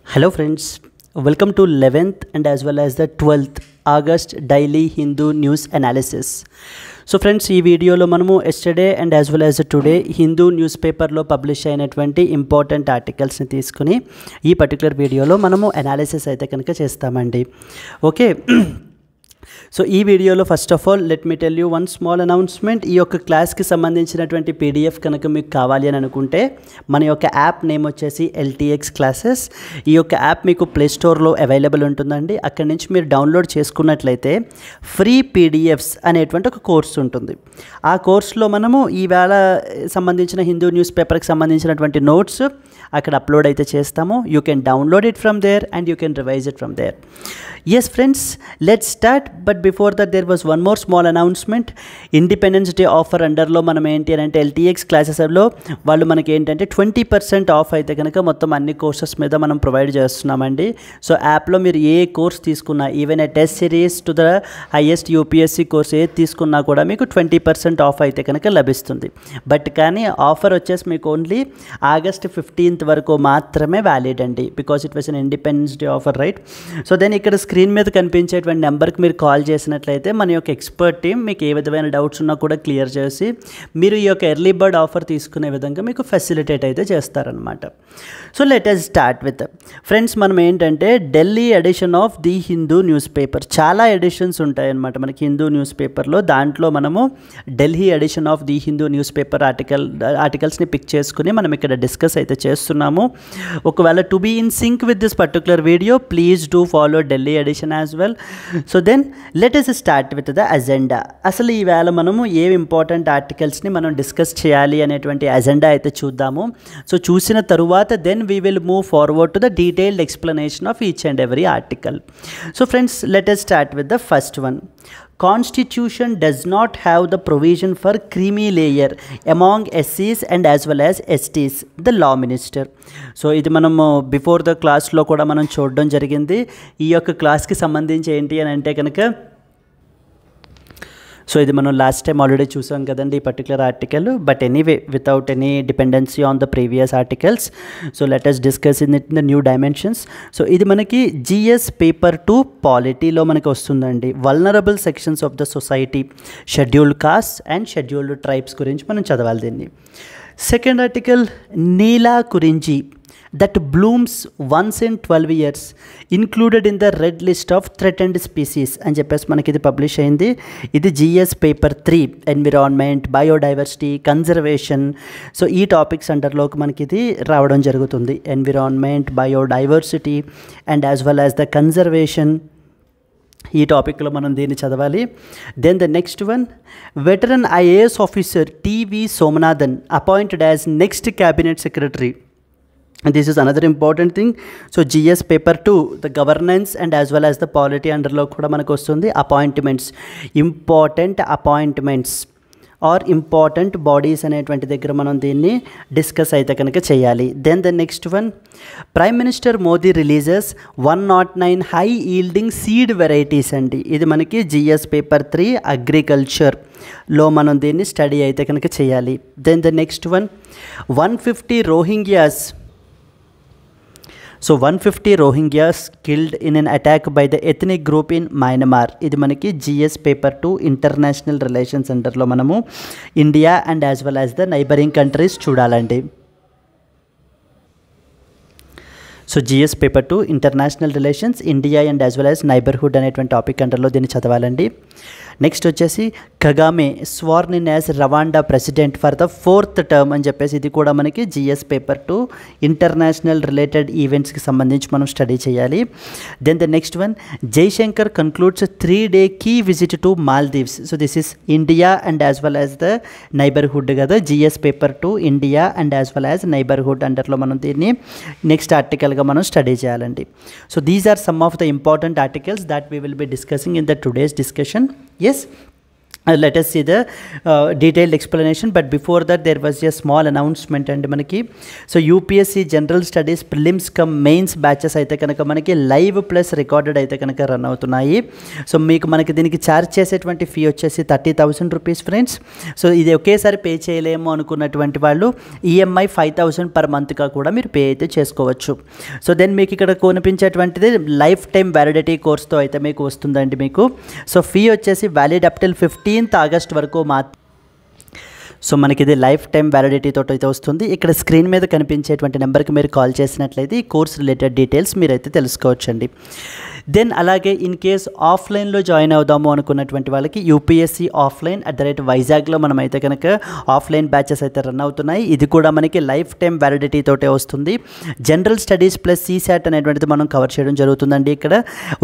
Hello friends, welcome to 11th and as well as the 12th August daily Hindu news analysis. So friends, ఈ వీడియోలో మనము yesterday and as well as today Hindu news పేపర్లో publish అయినటువంటి important ఆర్టికల్స్ని తీసుకుని ఈ particular వీడియోలో మనము analysis అయితే కనుక చేస్తామండి. ఓకే, సో ఈ వీడియోలో first of all let me tell you one small announcement. ఈ యొక్క క్లాస్కి సంబంధించినటువంటి పీడిఎఫ్ కనుక మీకు కావాలి అని అనుకుంటే మన యొక్క యాప్ నేమ్ వచ్చేసి ఎల్టీఎక్స్ క్లాసెస్. ఈ యొక్క యాప్ మీకు ప్లే స్టోర్లో అవైలబుల్ ఉంటుందండి. అక్కడి నుంచి మీరు డౌన్లోడ్ చేసుకున్నట్లయితే ఫ్రీ పీడిఎఫ్స్ అనేటువంటి ఒక కోర్స్ ఉంటుంది. ఆ కోర్సులో మనము ఈవేళ సంబంధించిన హిందూ న్యూస్ పేపర్కి సంబంధించినటువంటి నోట్స్ అక్కడ అప్లోడ్ అయితే చేస్తాము. You can download it from there and you can revise it from there. Yes friends, let's start. But before that there was one more small announcement. Independence Day offer అండర్లో మనం ఏంటి అని అంటే LTX క్లాసెస్లో వాళ్ళు మనకి ఏంటంటే 20% ఆఫ్ అయితే కనుక మొత్తం అన్ని కోర్సెస్ మీద మనం ప్రొవైడ్ చేస్తున్నామండి. సో యాప్లో మీరు ఏ కోర్స్ తీసుకున్నా, even a test series to the highest UPSC course ఏది తీసుకున్నా కూడా మీకు 20% ఆఫ్ అయితే కనుక లభిస్తుంది. బట్ కానీ ఆఫర్ వచ్చేసి మీకు ఓన్లీ ఆగస్ట్ 15th వరకు మాత్రమే వ్యాలిడ్ అండి, because it was an independence day offer, right? So then ఇక్కడ స్క్రీన్ మీద కనిపించేటువంటి నెంబర్కి మీరు కాల్ చేసినట్లయితే మన యొక్క ఎక్స్పర్ట్ టీం మీకు ఏ విధమైన డౌట్స్ ఉన్నా కూడా క్లియర్ చేసి మీరు ఈ యొక్క ఎర్లీ బర్డ్ ఆఫర్ తీసుకునే విధంగా మీకు ఫెసిలిటేట్ అయితే చేస్తారనమాట. So let us start with friends. మనం ఏంటంటే Delhi edition of the Hindu newspaper, చాలా ఎడిషన్స్ ఉంటాయన్నమాట మనకి హిందూ న్యూస్ పేపర్లో. దాంట్లో మనము Delhi edition of the Hindu newspaper ఆర్టికల్స్ని పిక్ చేసుకుని మనం ఇక్కడ డిస్కస్ అయితే చేస్తున్నాము. ఒకవేళ to be in sync with this particular video please do follow Delhi edition as well. So then let us start with the agenda. అసలు ఈవేళ మనము ఏ ఇంపార్టెంట్ ఆర్టికల్స్ని మనం డిస్కస్ చేయాలి అనేటువంటి అజెండా అయితే చూద్దాము. సో చూసిన తరువాత then we will move forward to the detailed explanation of each and every article. So friends, let us start with the first one. Constitution does not have the provision for creamy layer among SCs and as well as STs, the law minister. So ఇది మనము before the క్లాస్లో కూడా మనం చూడడం జరిగింది. ఈ యొక్క క్లాస్కి సంబంధించి ఏంటి అని అంటే కనుక, సో ఇది మనం లాస్ట్ టైం ఆల్రెడీ చూసాం కదండి ఈ particular article. But anyway, without any dependency on the previous articles, so let us discuss in the new dimensions. So ఇది మనకి జిఎస్ పేపర్ 2 పాలిటీలో మనకి వస్తుందండి. Vulnerable sections of the society, scheduled caste and scheduled tribes గురించి మనం చదవాలి దీన్ని. Second article, Neela కురించి that blooms once in 12 years included in the red list of threatened species అని చెప్పేసి మనకి ఇది పబ్లిష్ అయింది. ఇది GS paper 3 environment, biodiversity, conservation. So ఈ టాపిక్స్ అండర్లోకి మనకి ఇది రావడం జరుగుతుంది. Environment, biodiversity and as well as the conservation, ఈ టాపిక్లో మనం దీన్ని చదవాలి. Then the next one, veteran IAS officer TV Somanathan appointed as next cabinet secretary. This is another important thing. So GS paper 2, the governance and as well as the polity underlo kuda manaku vastundi. Appointments, important appointments are important bodies అనేటువంటి దగ్గర మనం దీన్ని discuss అయితే కనుక చేయాలి. Then the next one, prime minister Modi releases 109 high yielding seed varieties అండి. ఇది మనకి జిఎస్ పేపర్ 3 అగ్రికల్చర్లో మనం దీన్ని స్టడీ అయితే కనుక చేయాలి. Then the next one, 150 Rohingyas. So 150 Rohingyas killed in an attack by the ethnic group in Myanmar. ఇది మనకి జిఎస్ పేపర్ 2 ఇంటర్నేషనల్ రిలేషన్స్ సెంటర్లో మనము India and as well as the neighbouring countries చూడాలండి. So GS paper 2 international relations, India and as well as neighbourhood అనేటువంటి topic అండర్లో దీన్ని చదవాలండి. Next వచ్చేసి Kagame sworn in as Rwanda president for the 4th term అని చెప్పేసి ఇది కూడా మనకి జిఎస్ పేపర్ 2 ఇంటర్నేషనల్ రిలేటెడ్ ఈవెంట్స్కి సంబంధించి మనం స్టడీ చేయాలి. Then the next one, Jaishankar concludes 3-day కీ visit to Maldives. So this is India and as well as the neighbourhood కదా. GS paper 2 India and as well as neighbourhood అండర్లో మనం దీన్ని next ఆర్టికల్గా మనం స్టడీ చేయాలండి. So these are some of the important articles that we will be discussing in the today's discussion. Yes. let us see the detailed explanation, but before that there was a small announcement and manaki. So UPSC general studies prelims cum mains batches aithe kanaka manaki live plus recorded aithe kanaka run avutunnayi. So meeku manaki deeniki charge chesetvanti fee vachesi 30,000 rupees friends. So idi okesari pay cheyalemo anukunnatvanti vallu EMI 5,000 per month ga kuda meer pay aithe chesukovachu. So then meeku ikkada koనిపించేటువంటిది life time validity కోర్స్తో అయితే మీకు వస్తుందండి మీకు. So fee వచ్చేసి valid up till 15th August వరకు so మనకి ఇది లైఫ్ టైం వ్యాలిడిటీ తోటి అయితే వస్తుంది. ఇక్కడ స్క్రీన్ మీద కనిపించేటువంటి నెంబర్కి మీరు కాల్ చేసినట్లయితే ఈ కోర్స్ రిలేటెడ్ డీటెయిల్స్ మీరైతే తెలుసుకోవచ్చండి. దెన్ అలాగే ఇన్ కేస్ ఆఫ్లైన్లో జాయిన్ అవుదాము అనుకున్నటువంటి వాళ్ళకి యూపీఎస్సీ ఆఫ్లైన్ @వైజాగ్లో మనమైతే కనుక ఆఫ్లైన్ బ్యాచెస్ అయితే రన్ అవుతున్నాయి. ఇది కూడా మనకి లైఫ్ టైం వ్యాలిడిటీ తోటే వస్తుంది. జనరల్ స్టడీస్ ప్లస్ CSAT అనేటువంటిది మనం కవర్ చేయడం జరుగుతుందండి. ఇక్కడ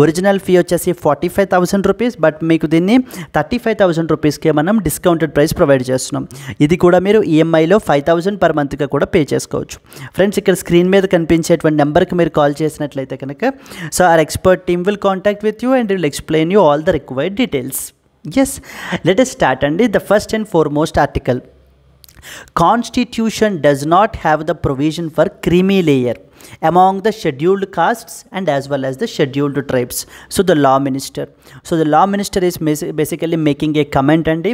ఒరిజినల్ ఫీ వచ్చేసి 45,000 రూపీస్, బట్ మీకు దీన్ని 35,000 రూపీస్కే మనం డిస్కౌంటెడ్ ప్రైస్ ప్రొవైడ్ చేస్తున్నాం. ఇది కూడా మీరు ఈఎంఐలో 5,000 పర్ మంత్గా కూడా పే చేసుకోవచ్చు. ఫ్రెండ్స్ ఇక్కడ స్క్రీన్ మీద కనిపించేటువంటి నెంబర్కి మీరు కాల్ చేసినట్లయితే కనుక so our expert team will contact with you and will explain you all the required details. Yes, let us start and the first and foremost article. Constitution does not have the provision for creamy layer among the scheduled castes and as well as the scheduled tribes. So the law minister is basically making a comment and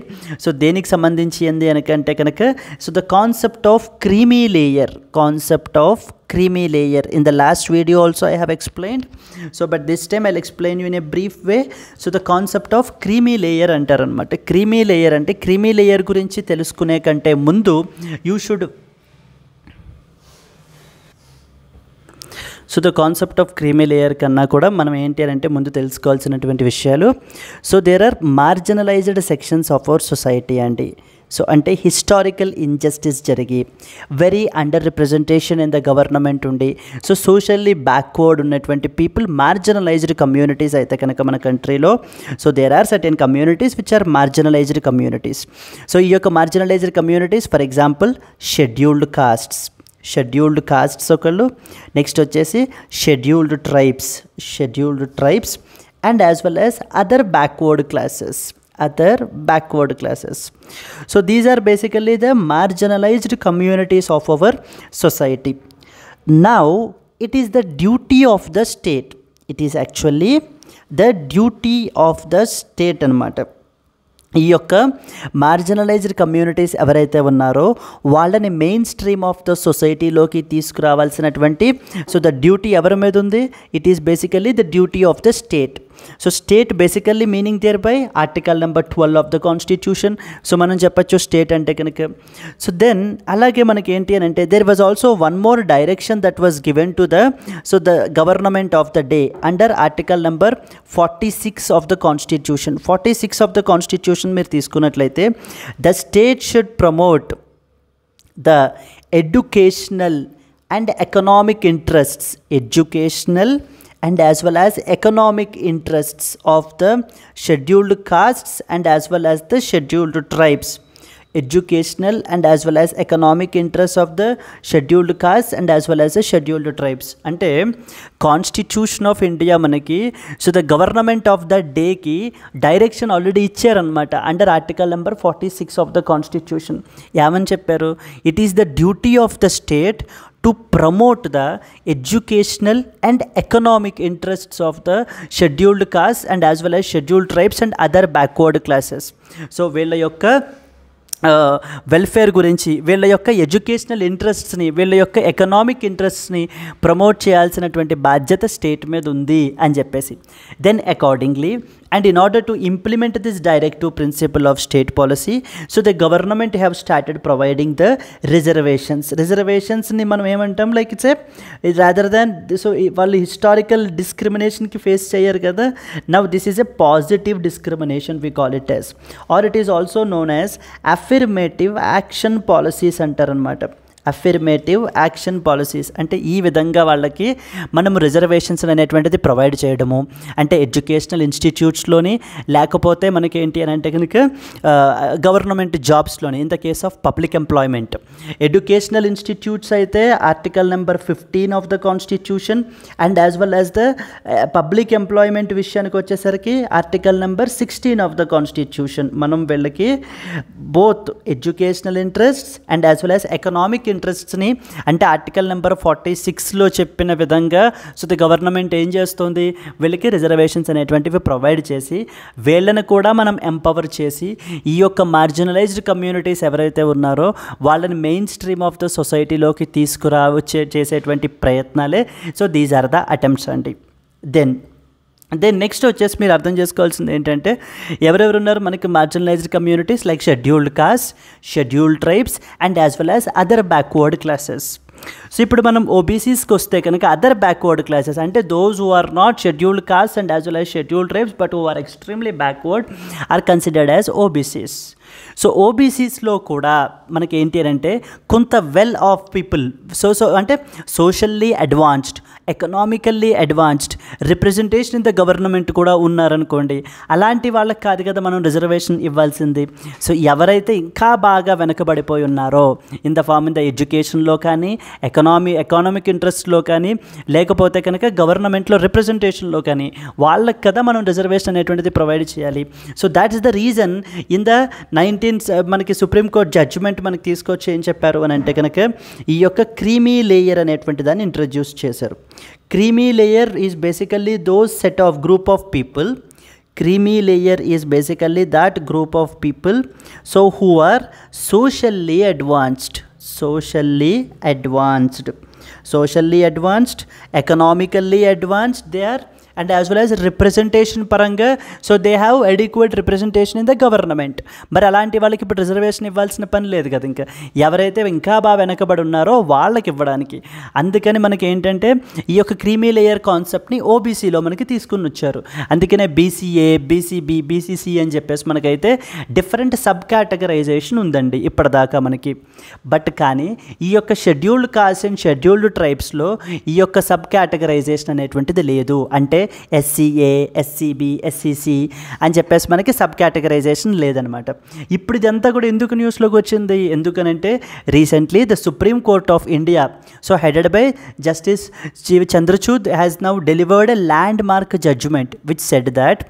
so denik sambandhinchi endi anakante kanaka so the concept of creamy layer in the last video also I have explained, so but this time I'll explain you in a brief way. So the concept of creamy layer antaru anamata. Creamy layer ante creamy layer gurinchi telusukune kante mundu you should so the concept of creamy layer కన్నా కూడా మనం ఏంటి అంటే ముందు తెలుసుకోవాల్సినటువంటి విషయాలు. So there are marginalised sections of our society అండి. So అంటే హిస్టారికల్ ఇంజస్టిస్ జరిగి very under representation in the government ఉండి సో సోషల్లీ బ్యాక్వర్డ్ ఉన్నటువంటి పీపుల్ మార్జినలైజ్డ్ కమ్యూనిటీస్ అయితే కనుక మన కంట్రీలో so there are certain communities which are marginalised communities. So ఈ యొక్క marginalised communities for example scheduled castes ఒకళ్ళు, నెక్స్ట్ వచ్చేసి scheduled tribes and as well as other backward classes. So these are basically the marginalized communities of our society. Now it is the duty of the state. It is actually the duty of the state anamata. ఈ యొక్క marginalised communities ఎవరైతే ఉన్నారో వాళ్ళని mainstream of the సొసైటీలోకి తీసుకురావాల్సినటువంటి so the duty ఎవరి మీద ఉంది? It is basically the duty of the state. So state basically meaning thereby article number 12 of the constitution. సో మనం చెప్పచ్చు స్టేట్ అంటే కనుక. సో దెన్ అలాగే మనకి ఏంటి అని అంటే there was also one more direction that was given to the so the government of the day under article number 46 of the constitution. 46 of the constitution మీరు తీసుకున్నట్లయితే the state should promote the educational and economic interests and as well as economic interests of the scheduled castes and as well as the scheduled tribes. Educational and as well as economic interests of the scheduled castes and as well as the scheduled tribes. Ante Constitution of India manaki so the government of the day ki direction already ichcharu anamata under article number 46 of the constitution. Yamani chepparu, it is the duty of the state to promote the educational and economic interests of the scheduled castes and as well as scheduled tribes and other backward classes. So వీళ్ళ యొక్క welfare గురించి, వీళ్ళ యొక్క educational ఇంట్రెస్ట్స్ని, వీళ్ళ యొక్క economic ఇంట్రెస్ట్స్ని promote చేయాల్సినటువంటి బాధ్యత state మీద ఉంది అని చెప్పేసి. Then accordingly and in order to implement this directive principle of state policy, so the government have started providing the reservations ni manam emantam like it's a rather than so వాళ్ళు historical discrimination ki face cheyaru kada. Now this is a positive discrimination we call it as, or it is also known as affirmative action policies antaru anamata. Affirmative action policies అంటే ఈ విధంగా వాళ్ళకి మనము reservations అనేటువంటిది provide చేయడము, అంటే educational ఇన్స్టిట్యూట్స్లోని లేకపోతే మనకి ఏంటి అని అంటే కనుక గవర్నమెంట్ జాబ్స్లోని in the case of public employment. Educational institutes అయితే article number 15 of the constitution and as well as the public employment విషయానికి వచ్చేసరికి article number 16 of the constitution. మనం వీళ్ళకి both educational interests and as well as economic ఇంట్రెస్ట్స్ని అంటే article number 46లో చెప్పిన విధంగా so the government ఏం చేస్తుంది, వీళ్ళకి రిజర్వేషన్స్ అనేటువంటివి ప్రొవైడ్ చేసి వీళ్ళని కూడా మనం ఎంపవర్ చేసి ఈ యొక్క మార్జినలైజ్డ్ కమ్యూనిటీస్ ఎవరైతే ఉన్నారో వాళ్ళని మెయిన్ స్ట్రీమ్ ఆఫ్ ద సొసైటీలోకి చేసేటువంటి ప్రయత్నాలే so these are the attempts అండి. దెన్ నెక్స్ట్ వచ్చేసి మీరు అర్థం చేసుకోవాల్సింది ఏంటంటే ఎవరెవరు ఉన్నారు మనకి marginalised communities like scheduled caste, scheduled tribes and as well as other backward classes. So ఇప్పుడు మనం ఓబీసీస్కి వస్తే కనుక అదర్ బ్యాక్వర్డ్ క్లాసెస్ అంటే those who are not scheduled caste and as well as scheduled tribes but who are extremely backward are considered as OBCs. So ఓబీసీస్లో కూడా మనకి ఏంటి అంటే కొంత వెల్ ఆఫ్ పీపుల్ అంటే socially advanced, economically advanced, representation in the government కూడా ఉన్నారనుకోండి, అలాంటి వాళ్ళకి కాదు కదా మనం రిజర్వేషన్ ఇవ్వాల్సింది. సో ఎవరైతే ఇంకా బాగా వెనకబడిపోయి ఉన్నారో in the form in the ఎడ్యుకేషన్లో కానీ ఎకనామిక్ ఇంట్రెస్ట్లో కానీ లేకపోతే కనుక గవర్నమెంట్లో రిప్రజెంటేషన్లో కానీ వాళ్ళకి కదా మనం రిజర్వేషన్ అనేటువంటిది ప్రొవైడ్ చేయాలి. So that is the reason in the మనకి సుప్రీంకోర్టు జడ్జిమెంట్ మనకి తీసుకొచ్చి ఏం చెప్పారు అని అంటే కనుక ఈ యొక్క క్రీమీ లేయర్ అనేటువంటి దాన్ని ఇంట్రడ్యూస్ చేశారు. Creamy layer is basically those set of group of people. Creamy layer is basically that group of people so who are socially advanced, economically advanced they are, and as well as representation paranga so they have adequate representation in the government. మరి అలాంటి వాళ్ళకి ఇప్పుడు reservation ఇవ్వాల్సిన పని లేదు కదా, ఇంకా ఎవరైతే ఇంకా బాగా వెనకబడి ఉన్నారో వాళ్ళకి ఇవ్వడానికి. అందుకని మనకి ఏంటంటే ఈ యొక్క క్రీమీ లేయర్ కాన్సెప్ట్ని ఓబీసీలో మనకి తీసుకుని వచ్చారు. అందుకనే బీసీఏ, బీసీబీ, బీసీసీ అని చెప్పేసి మనకైతే డిఫరెంట్ సబ్ కేటగరైజేషన్ ఉందండి ఇప్పటిదాకా మనకి. బట్ కానీ ఈ యొక్క షెడ్యూల్డ్ కాస్ట్ అండ్ షెడ్యూల్డ్ ట్రైబ్స్లో ఈ యొక్క సబ్ కేటగరైజేషన్ అనేటువంటిది లేదు. అంటే ఎస్సీఏ, ఎస్సీబీ, ఎస్సీసీ అని చెప్పేసి మనకి సబ్ కేటగరైజేషన్ లేదనమాట. ఇప్పుడు ఇదంతా కూడా ఎందుకు న్యూస్లోకి వచ్చింది, ఎందుకనంటే recently the supreme court of India so headed by justice Chandrachud has now delivered a landmark judgment which said that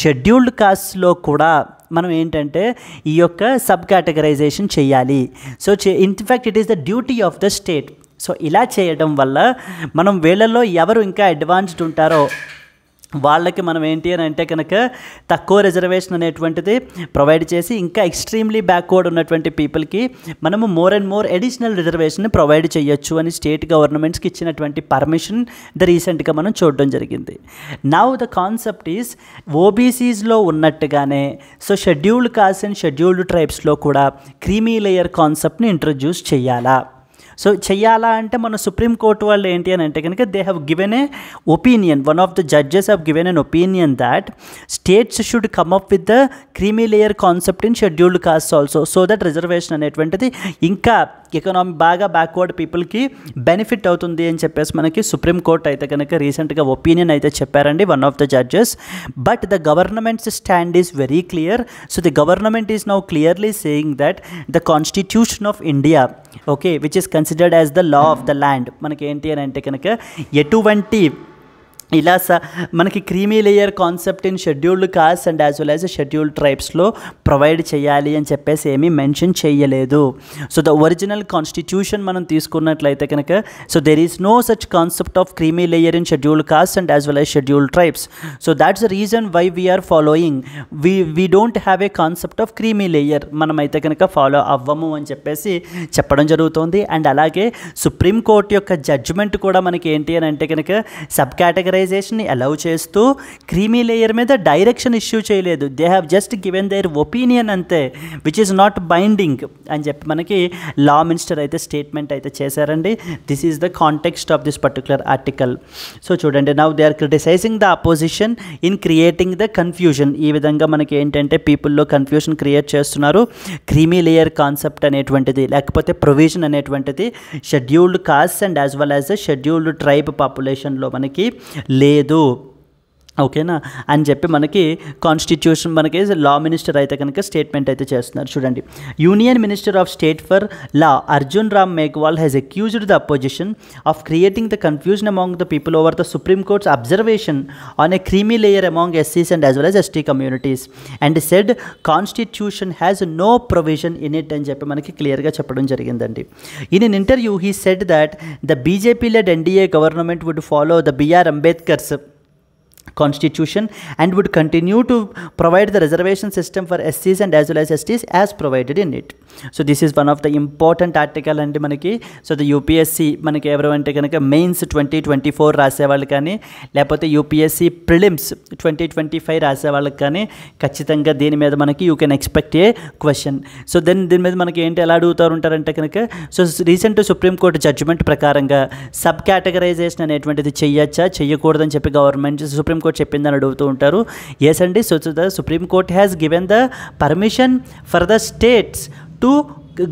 scheduled కాస్ట్లో కూడా మనం ఏంటంటే ఈ యొక్క సబ్ కేటగరైజేషన్ చేయాలి. So in fact it is the duty of the state. So ఇలా చేయడం వల్ల మనం వీళ్ళల్లో ఎవరు ఇంకా అడ్వాన్స్డ్ ఉంటారో వాళ్ళకి మనం ఏంటి అని అంటే కనుక తక్కువ రిజర్వేషన్ అనేటువంటిది ప్రొవైడ్ చేసి ఇంకా ఎక్స్ట్రీమ్లీ బ్యాక్వర్డ్ ఉన్నటువంటి పీపుల్కి మనము more and more additional reservation provide చేయొచ్చు అని స్టేట్ గవర్నమెంట్స్కి ఇచ్చినటువంటి పర్మిషన్ రీసెంట్గా మనం చూడడం జరిగింది. నౌ ద కాన్సెప్ట్ ఈజ్ ఓబీసీస్లో ఉన్నట్టుగానే so scheduled caste and scheduled ట్రైబ్స్లో కూడా క్రీమీ లేయర్ కాన్సెప్ట్ని ఇంట్రడ్యూస్ చేయాలా. సో చెయ్యాలా అంటే మన సుప్రీంకోర్టు వాళ్ళు ఏంటి అని అంటే కనుక they have given a opinion, one of the judges have given an opinion that states should come up with the creamy layer concept in scheduled caste also so that reservation అనేటువంటిది ఇంకా బాగా backward పీపుల్కి benefit అవుతుంది అని చెప్పేసి మనకి supreme court అయితే కనుక రీసెంట్గా ఒపీనియన్ అయితే చెప్పారండి one of the judges. But the government's stand is very clear. So the government is now clearly saying that the constitution of India okay which is considered as the law of the land మనకి ఏంటి అని అంటే కనుక ఎటువంటి ఇలా మనకి creamy layer concept in scheduled caste and as well as scheduled ట్రైబ్స్లో provide చేయాలి అని చెప్పేసి ఏమీ మెన్షన్ చేయలేదు. సో ద ఒరిజినల్ కాన్స్టిట్యూషన్ మనం తీసుకున్నట్లయితే కనుక so there is no such concept of creamy layer in scheduled caste and as well as scheduled tribes. So that's the reason why we are following we don't have a concept of creamy layer, మనమైతే కనుక follow అవ్వము అని చెప్పేసి చెప్పడం జరుగుతుంది. And అలాగే supreme court యొక్క judgement కూడా మనకి ఏంటి అని అంటే కనుక సబ్ కేటగరీ క్యాటగరైజేషన్ని అలౌ చేస్తూ క్రీమీ లేయర్ మీద డైరెక్షన్ ఇష్యూ చేయలేదు. They have just given their opinion అంతే, విచ్ ఈజ్ నాట్ బైండింగ్ అని చెప్పి మనకి లా మినిస్టర్ అయితే స్టేట్మెంట్ అయితే చేశారండి. This is the context of this particular article. So చూడండి, now they are criticising the opposition in creating the confusion. ఈ విధంగా మనకి ఏంటంటే పీపుల్లో కన్ఫ్యూజన్ క్రియేట్ చేస్తున్నారు. క్రీమీ లేయర్ కాన్సెప్ట్ అనేటువంటిది, లేకపోతే ప్రొవిజన్ అనేటువంటిది scheduled caste and as well as the scheduled tribe పాపులేషన్లో మనకి లేదు, ఓకేనా అని చెప్పి మనకి కాన్స్టిట్యూషన్ మనకి లా మినిస్టర్ అయితే కనుక స్టేట్మెంట్ అయితే చేస్తున్నారు. చూడండి, union minister of state for law Arjun Ram Meghwal has accused the opposition of creating the confusion among the people over the supreme court's observation on a creamy layer among ఎస్సీస్ and as well as ST communities and said constitution has no provision in it అని చెప్పి మనకి క్లియర్గా చెప్పడం జరిగిందండి. In an interview he said that the BJP led NDA government would follow the BR Ambedkar's constitution and would continue to provide the reservation system for SCs and as well as STs as provided in it. So this is one of the important article and manaki, so the UPSC manaki everyone kanaka mains 2024 రాసే వాళ్ళు కానీ లేకపోతే UPSC prelims 2025 రాసే వాళ్ళకి కానీ ఖచ్చితంగా దీని మీద మనకి you can expect a question. So దీని మీద మనకి ఏంటి ఎలా అడుగుతారు ఉంటారంటే కనుక, సో రీసెంట్ సుప్రీంకోర్టు జడ్జిమెంట్ ప్రకారంగా సబ్ కేటగరైజేషన్ అనేటువంటిది చెయ్యొచ్చా చెయ్యకూడదని చెప్పి గవర్నమెంట్ సుప్రీంకోర్టు చెప్పిందని అడుగుతూ ఉంటారు. ఎస్ అండి, so the supreme court has given the permission for the states to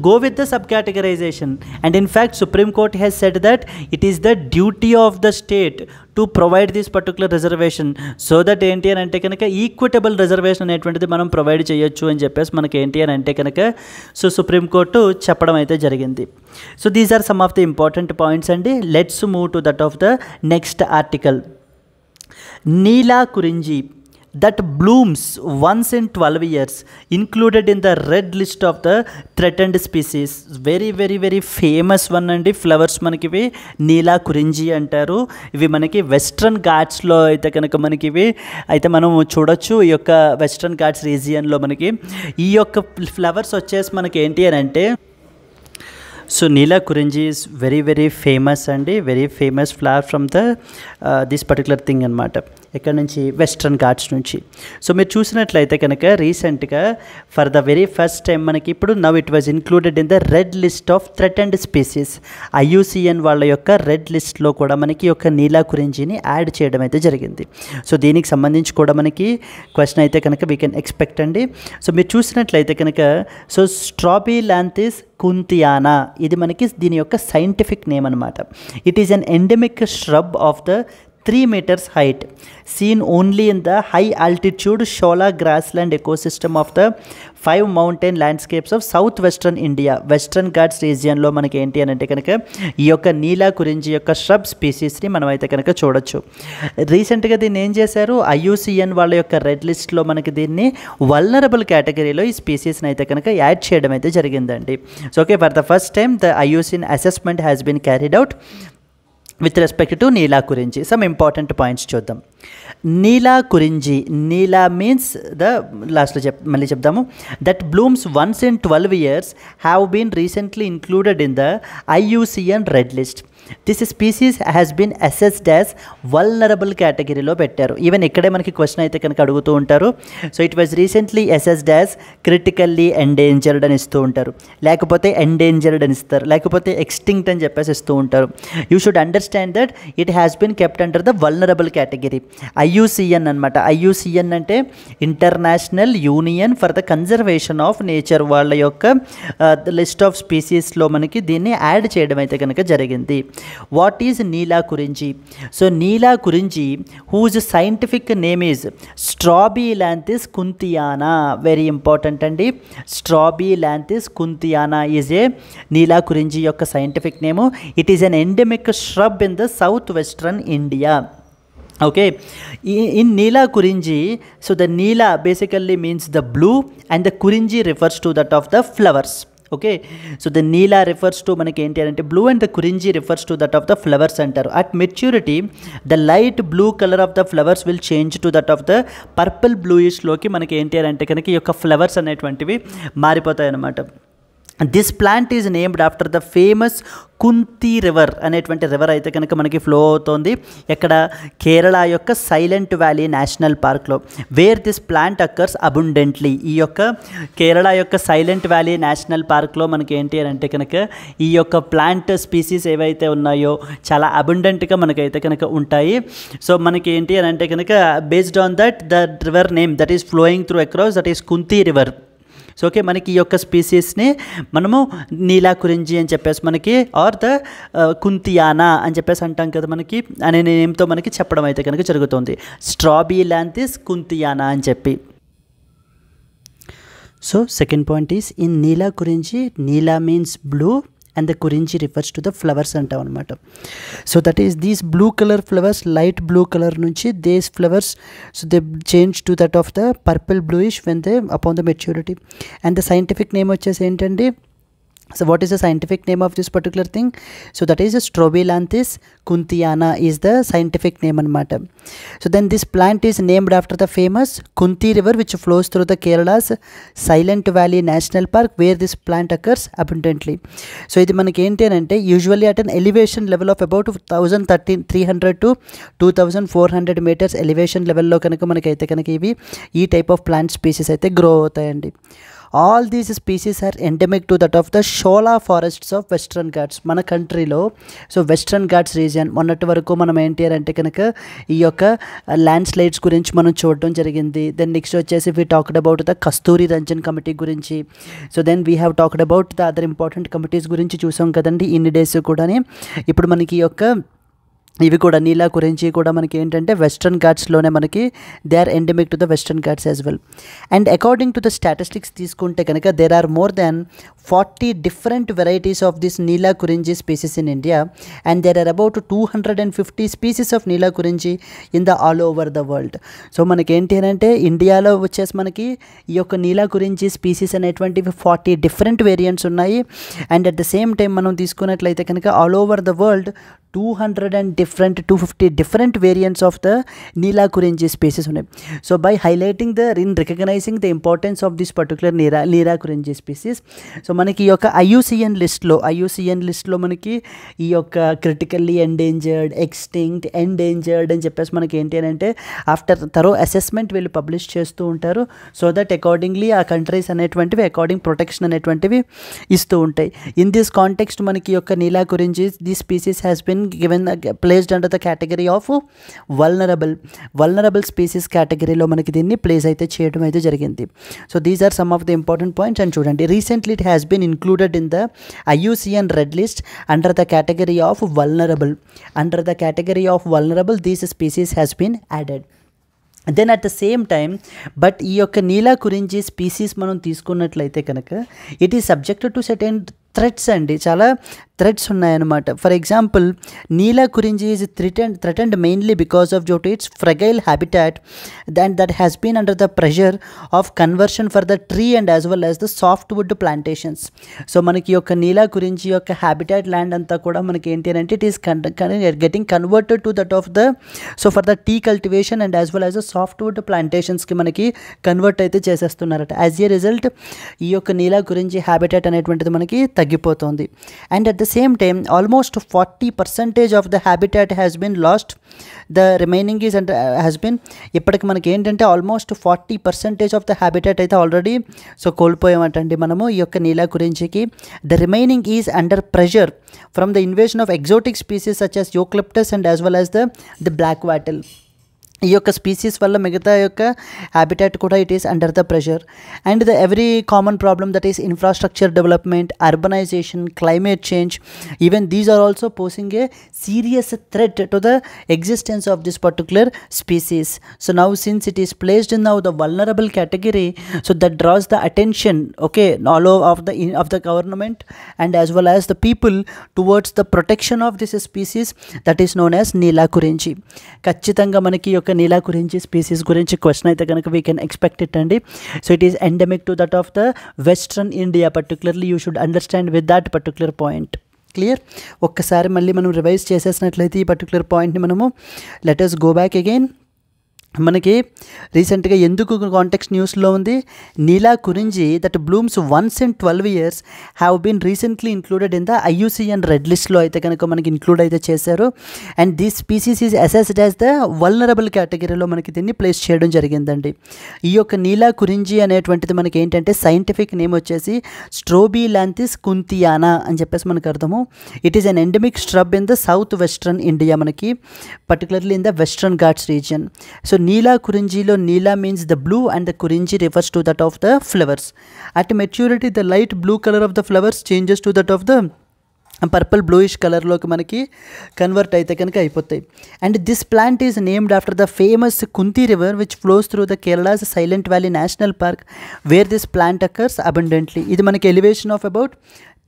go with the subcategorization, and in fact Supreme Court has said that it is the duty of the state to provide this particular reservation so that ఏంటి అని అంటే కనుక equitable reservation అనేటువంటిది మనం provide చేయొచ్చు అని చెప్పేసి మనకి ఏంటి అని అంటే కనుక సో సుప్రీం కోర్టు చెప్పడం అయితే జరిగింది. So these are some of the important points అండి. Let's move to that of the next article. Neela కురించి that blooms once in 12 years included in the red list of the threatened species. very very very famous one అండి. Flowers మనకి ఇవి నీలా కురించి అంటారు. ఇవి మనకి western ఘాట్స్లో అయితే కనుక మనకి ఇవి అయితే మనం చూడొచ్చు. ఈ యొక్క వెస్ట్రన్ ఘాట్స్ రీజియన్లో మనకి ఈ యొక్క ఫ్లవర్స్ వచ్చేసి మనకి ఏంటి అని అంటే, so Neela Kurinji is very very famous అండి, very famous flower from the this particular thing అనమాట. ఎక్కడి నుంచి? వెస్ట్రన్ ఘాట్స్ నుంచి. సో మీరు చూసినట్లయితే కనుక రీసెంట్గా for the very first time మనకి ఇప్పుడు now it was included in the red list of threatened species. IUCN వాళ్ళ యొక్క రెడ్ లిస్ట్లో కూడా మనకి యొక్క నీలా కురించిని యాడ్ చేయడం అయితే జరిగింది. సో దీనికి సంబంధించి కూడా మనకి క్వశ్చన్ అయితే కనుక వీ కెన్ ఎక్స్పెక్ట్ అండి. సో మీరు చూసినట్లయితే కనుక సో స్ట్రాబిలాంథిస్ కుంతియానా ఇది మనకి దీని యొక్క సైంటిఫిక్ నేమ్ అనమాట. It is an endemic shrub of the 3 meters height, seen only in the high altitude Shola grassland ecosystem of the 5 mountain landscapes of southwestern India. Western Ghats region లో మనకి ఏంటి అని అంటే కనుక ఈ యొక్క నీలా కురించి యొక్క shrub స్పీసీస్ని మనం అయితే కనుక చూడొచ్చు. రీసెంట్గా దీన్ని ఏం చేశారు, IUCN వాళ్ళ యొక్క రెడ్ లిస్ట్లో మనకి దీన్ని వల్నరబుల్ కేటగిరీలో ఈ స్పీసీస్ని అయితే కనుక యాడ్ చేయడం అయితే జరిగిందండి. So okay, for the first time the IUCN assessment has been carried out with respect to Neela Kurinji. Some important points చూద్దాం. నీలా కురించి, నీలా మీన్స్ ద లాస్ట్లో మళ్ళీ చెప్దాము, that blooms once in 12 years have been recently included in the IUCN red list. This species has been assessed as vulnerable కేటగిరీలో పెట్టారు. Even ఇక్కడే మనకి question అయితే కనుక అడుగుతూ ఉంటారు. So it was recently assessed as critically endangered అని ఇస్తూ ఉంటారు, లేకపోతే ఎండేంజర్డ్ అని ఇస్తారు, లేకపోతే ఎక్స్టింక్ట్ అని చెప్పేసి ఇస్తూ ఉంటారు. You should understand that it has been kept under the vulnerable category. IUCN అనమాట. IUCN అంటే international union for the conservation of nature వాళ్ళ యొక్క లిస్ట్ ఆఫ్ స్పీసీస్లో మనకి దీన్ని యాడ్ చేయడం అయితే కనుక జరిగింది. What is Neela Kurinji? So Neela Kurinji whose scientific name is Strobilanthes kunthiana. Very important అండి. Strobilanthes kunthiana is a Neela Kurinji యొక్క scientific name. It is an endemic shrub in the southwestern India. Okay, in Neela Kurinji, so the Neela basically means the blue and the Kurinji refers to that of the flowers. Okay, so the Neela refers to manaki enti ante blue and the Kurinji refers to that of the flowers center. At maturity, the light blue color of the flowers will change to that of the purple bluish loki manaki enti ante kanaki yokka flowers అనేటువంటివి మారిపోతాయి అన్నమాట. This plant is named after the famous Kunthi river అనేటువంటి river అయితే కనుక మనకి flow అవుతోంది ఎక్కడ కేరళ యొక్క సైలెంట్ వ్యాలీ నేషనల్ పార్క్లో, వేర్ దిస్ ప్లాంట్ అక్కర్స్ అబుండెంట్లీ. ఈ యొక్క కేరళ యొక్క సైలెంట్ వ్యాలీ నేషనల్ పార్క్లో మనకి ఏంటి అని అంటే కనుక ఈ యొక్క ప్లాంట్ స్పీసీస్ ఏవైతే ఉన్నాయో చాలా అబుండెంట్గా మనకైతే కనుక ఉంటాయి. సో మనకి ఏంటి అని అంటే కనుక based on that the river name that is flowing through across that is Kunti river. So okay, మనకి ఈ యొక్క స్పీసీస్ని మనము నీలా కురించి అని చెప్పేసి మనకి ఆర్ ద కుంతియానా అని చెప్పేసి అంటాం కదా, మనకి అనే నేమ్తో మనకి చెప్పడం అయితే కనుక జరుగుతుంది, స్ట్రాబిలాంథిస్ కుంతియానా అని చెప్పి. So second point is in Neela Kurinji, Neela means blue and the kurinchi refers to the flowers అంటాం అనమాట. So that is these blue colour flowers, light blue colour నుంచి these flowers so they change to that of the purple bluish when they upon the maturity. And the scientific name వచ్చేసి ఏంటండి, so what is the scientific name of this particular thing? So that is a Strobilanthus kuntiana is the scientific name anamata. So then this plant is named after the famous Kunti river which flows through the Kerala's Silent Valley National Park where this plant occurs abundantly. So ఇది మనకి ఏంటి అని అంటే usually at an elevation level of about 1300 to 2400 metres elevation లెవెల్లో కనుక మనకైతే కనుక ఇవి ఈ టైప్ ఆఫ్ ప్లాంట్ స్పీసీస్ అయితే గ్రో అవుతాయండి. All these species are endemic to that of the shola forests of Western Ghats. మన కంట్రీలో సో వెస్ట్రన్ ఘాట్స్ రీజియన్ మొన్నటి వరకు మనం ఏంటి అంటే కనుక ఈ యొక్క ల్యాండ్ స్లైడ్స్ గురించి మనం చూడడం జరిగింది. దెన్ నెక్స్ట్ వచ్చేసి we talked about the Kasturi Rangan committee గురించి. So then we have talked about the other important committees గురించి చూసాం కదండి ఇన్ని డేస్ కూడా. ఇప్పుడు మనకి ఈ యొక్క ఇవి కూడా నీలా కురించి కూడా మనకి ఏంటంటే వెస్ట్రన్ ఘాట్స్లోనే మనకి they are endemic to the Western Ghats as well. And according to the statistics తీసుకుంటే కనుక there are more than 40 different varieties of this Neela Kurinji species in India and there are about 250 species of Neela Kurinji in the all over the world. So మనకి ఏంటి అని అంటే ఇండియాలో వచ్చేసి మనకి ఈ యొక్క నీలా కురించి స్పీసీస్ అనేటువంటివి 40 డిఫరెంట్ వేరియంట్స్ ఉన్నాయి. And at the same time మనం తీసుకున్నట్లయితే కనుక all over the world 250 different variants of the Neela Kurinji species ఉన్నాయి. So by highlighting in recognizing the importance of this particular Neela Kurinji species, so మనకి ఈ యొక్క IUCN లిస్ట్లో మనకి ఈ యొక్క క్రిటికల్లీ ఎండేంజర్డ్, ఎక్స్టింక్ట్, ఎండేంజర్డ్ అని చెప్పేసి మనకి ఏంటి అని అంటే ఆఫ్టర్ థరో అసెస్మెంట్ వీళ్ళు పబ్లిష్ చేస్తూ ఉంటారు. సో దట్ అకార్డింగ్లీ ఆ కంట్రీస్ అనేటువంటివి అకార్డింగ్ ప్రొటెక్షన్ అనేటువంటివి ఇస్తూ ఉంటాయి. ఇన్ దిస్ కాంటెక్స్ట్ మనకి ఈ యొక్క Neela Kurinji the species has been placed under the category of vulnerable species category లో మనకి దీన్ని ప్లేస్ అయితే చేయడం అయితే జరిగింది. So these are some of the important points. And చూడండి recently it has been included in the IUCN red list under the category of vulnerable. Under the category of vulnerable these species has been added. Then at the same time but ఈ యొక్క Neela Kurinji species మనం తీసుకున్నట్లయితే కనుక it is subjected to certain threats అండి, చాలా threats ఉన్నాయన్నమాట. For example Neela Kurinji is threatened mainly because of due to its fragile habitat that has been under the pressure of conversion for the tree and as well as the softwood plantations. So మనకి యొక్క నీలా కురించి యొక్క habitat land అంతా కూడా మనకి ఏంటి అంటే it is getting converted to that of the so for the tea cultivation and as well as the softwood ప్లాంటేషన్స్కి మనకి కన్వర్ట్ అయితే చేసేస్తున్నారట. యాజ్ ఏ రిజల్ట్ ఈ యొక్క నీలా గురించి హ్యాబిటాట్ అనేటువంటిది మనకి తగ్గిపోతుంది. And at the same time almost 40% of the habitat has been lost. The remaining is అంటే హ్యాస్ బీన్ ఇప్పటికి మనకి ఏంటంటే ఆల్మోస్ట్ 40% ఆఫ్ ద హ్యాబిటాట్ అయితే ఆల్రెడీ సో కోల్పోయామటండి మనము ఈ యొక్క నీలా గురించికి. The remaining is under pressure from the invasion of exotic species such as eucalyptus and as well as the black wattle. ఈ యొక్క స్పీసీస్ వల్ల మిగతా యొక్క హ్యాబిటాట్ కూడా it is under the pressure. And the every common problem that is infrastructure development, urbanisation, climate change, even these are also posing a serious threat to the existence of this particular species. So now since it is placed in now the vulnerable category, so that draws the attention okay all of the government and as well as the people towards the protection of this species that is known as Neela Kurinchi. ఖచ్చితంగా మనకి యొక్క Neela Kurinji species గురించి question అయితే కనుక we can expect it అండి. So it is endemic to that of the western India particularly. You should understand with that particular point. Clear? ఒక్కసారి మళ్ళీ మనం రివైజ్ చేసేసినట్లయితే ఈ పర్టికులర్ పాయింట్ని మనము let us go back again. మనకి రీసెంట్గా ఎందుకు కాంటెక్స్ట్ న్యూస్లో ఉంది, Neelakurinji that blooms once in 12 years have been recently included in the IUCN red లిస్ట్లో అయితే కనుక మనకి ఇంక్లూడ్ అయితే చేశారు. And this species is assessed as the vulnerable కేటగిరీలో మనకి దీన్ని ప్లేస్ చేయడం జరిగిందండి. ఈ యొక్క నీలా కురించి అనేటువంటిది మనకి ఏంటంటే సైంటిఫిక్ నేమ్ వచ్చేసి స్ట్రోబిలాంథిస్ కుంతియానా అని చెప్పేసి మనకు అర్థము. It is an endemic shrub in the south western India, మనకి particularly in the Western Ghats region. So నీలా కురింజిలో neela means the blue and the kurinji refers to that of the flowers. At maturity the light blue color of the flowers changes to that of the purple bluish కలర్లోకి మనకి convert అయితే కనుక అయిపోతాయి. And this plant is named after the famous Kunthi river which flows through the Kerala's silent valley national park where this plant occurs abundantly. ఇది మనకి elevation of about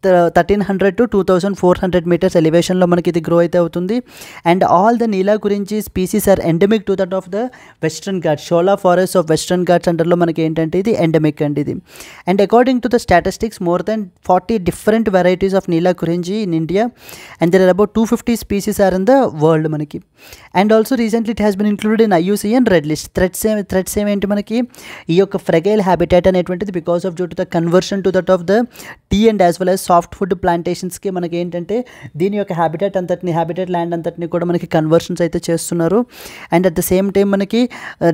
1300 to 2400 meters ఎలివేషన్లో మనకి ఇది గ్రో అయితే అవుతుంది. And all the Neelakurinji species are endemic to that of the Western Ghats, shola forest of Western Ghats అండర్లో మనకి ఏంటంటే ఇది ఎండమిక్ అండి ఇది. And according to the statistics more than 40 different varieties of Neelakurinji in India and there are about 250 species are in the world మనకి. And also recently it has been included in IUCN red list. Threats ఏమేంటి మనకి, ఈ యొక్క fragile habitat అనేటువంటిది because of due to the conversion to that of the tea and as well as softwood ప్లాంటేషన్స్కి మనకి ఏంటంటే దీని యొక్క హ్యాబిటాట్ ల్యాండ్ అంతటిని కూడా మనకి కన్వర్షన్స్ అయితే చేస్తున్నారు. And at the same time మనకి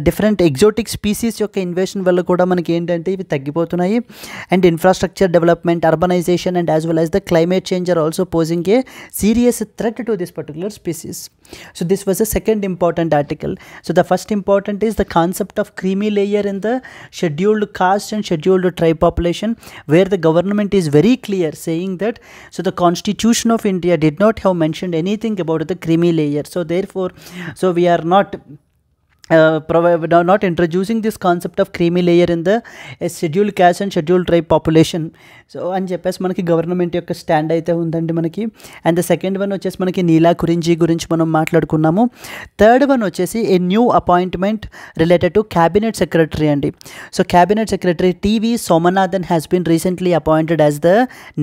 డిఫరెంట్ ఎగ్జోటిక్ స్పీసీస్ యొక్క ఇన్వేషన్ వల్ల కూడా మనకి ఏంటంటే ఇవి తగ్గిపోతున్నాయి. And infrastructure development, urbanisation and as well as the climate change are also posing a serious threat to this particular species. So this was the second important article. So the first important is the concept of creamy layer in the scheduled caste and scheduled tribe population, where the government is very clear saying that so the Constitution of India did not have mentioned anything about the creamy layer. So therefore, so we are not introducing this concept of creamy layer in the scheduled caste and scheduled tribe population. So అని చెప్పేసి మనకి government యొక్క stand అయితే ఉందండి మనకి. And the second one వచ్చేసి మనకి నీలా కురించి గురించి మనం మాట్లాడుకున్నాము. థర్డ్ వన్ వచ్చేసి a new appointment related to cabinet secretary అండి. So cabinet secretary T V Somanathan has been recently appointed as the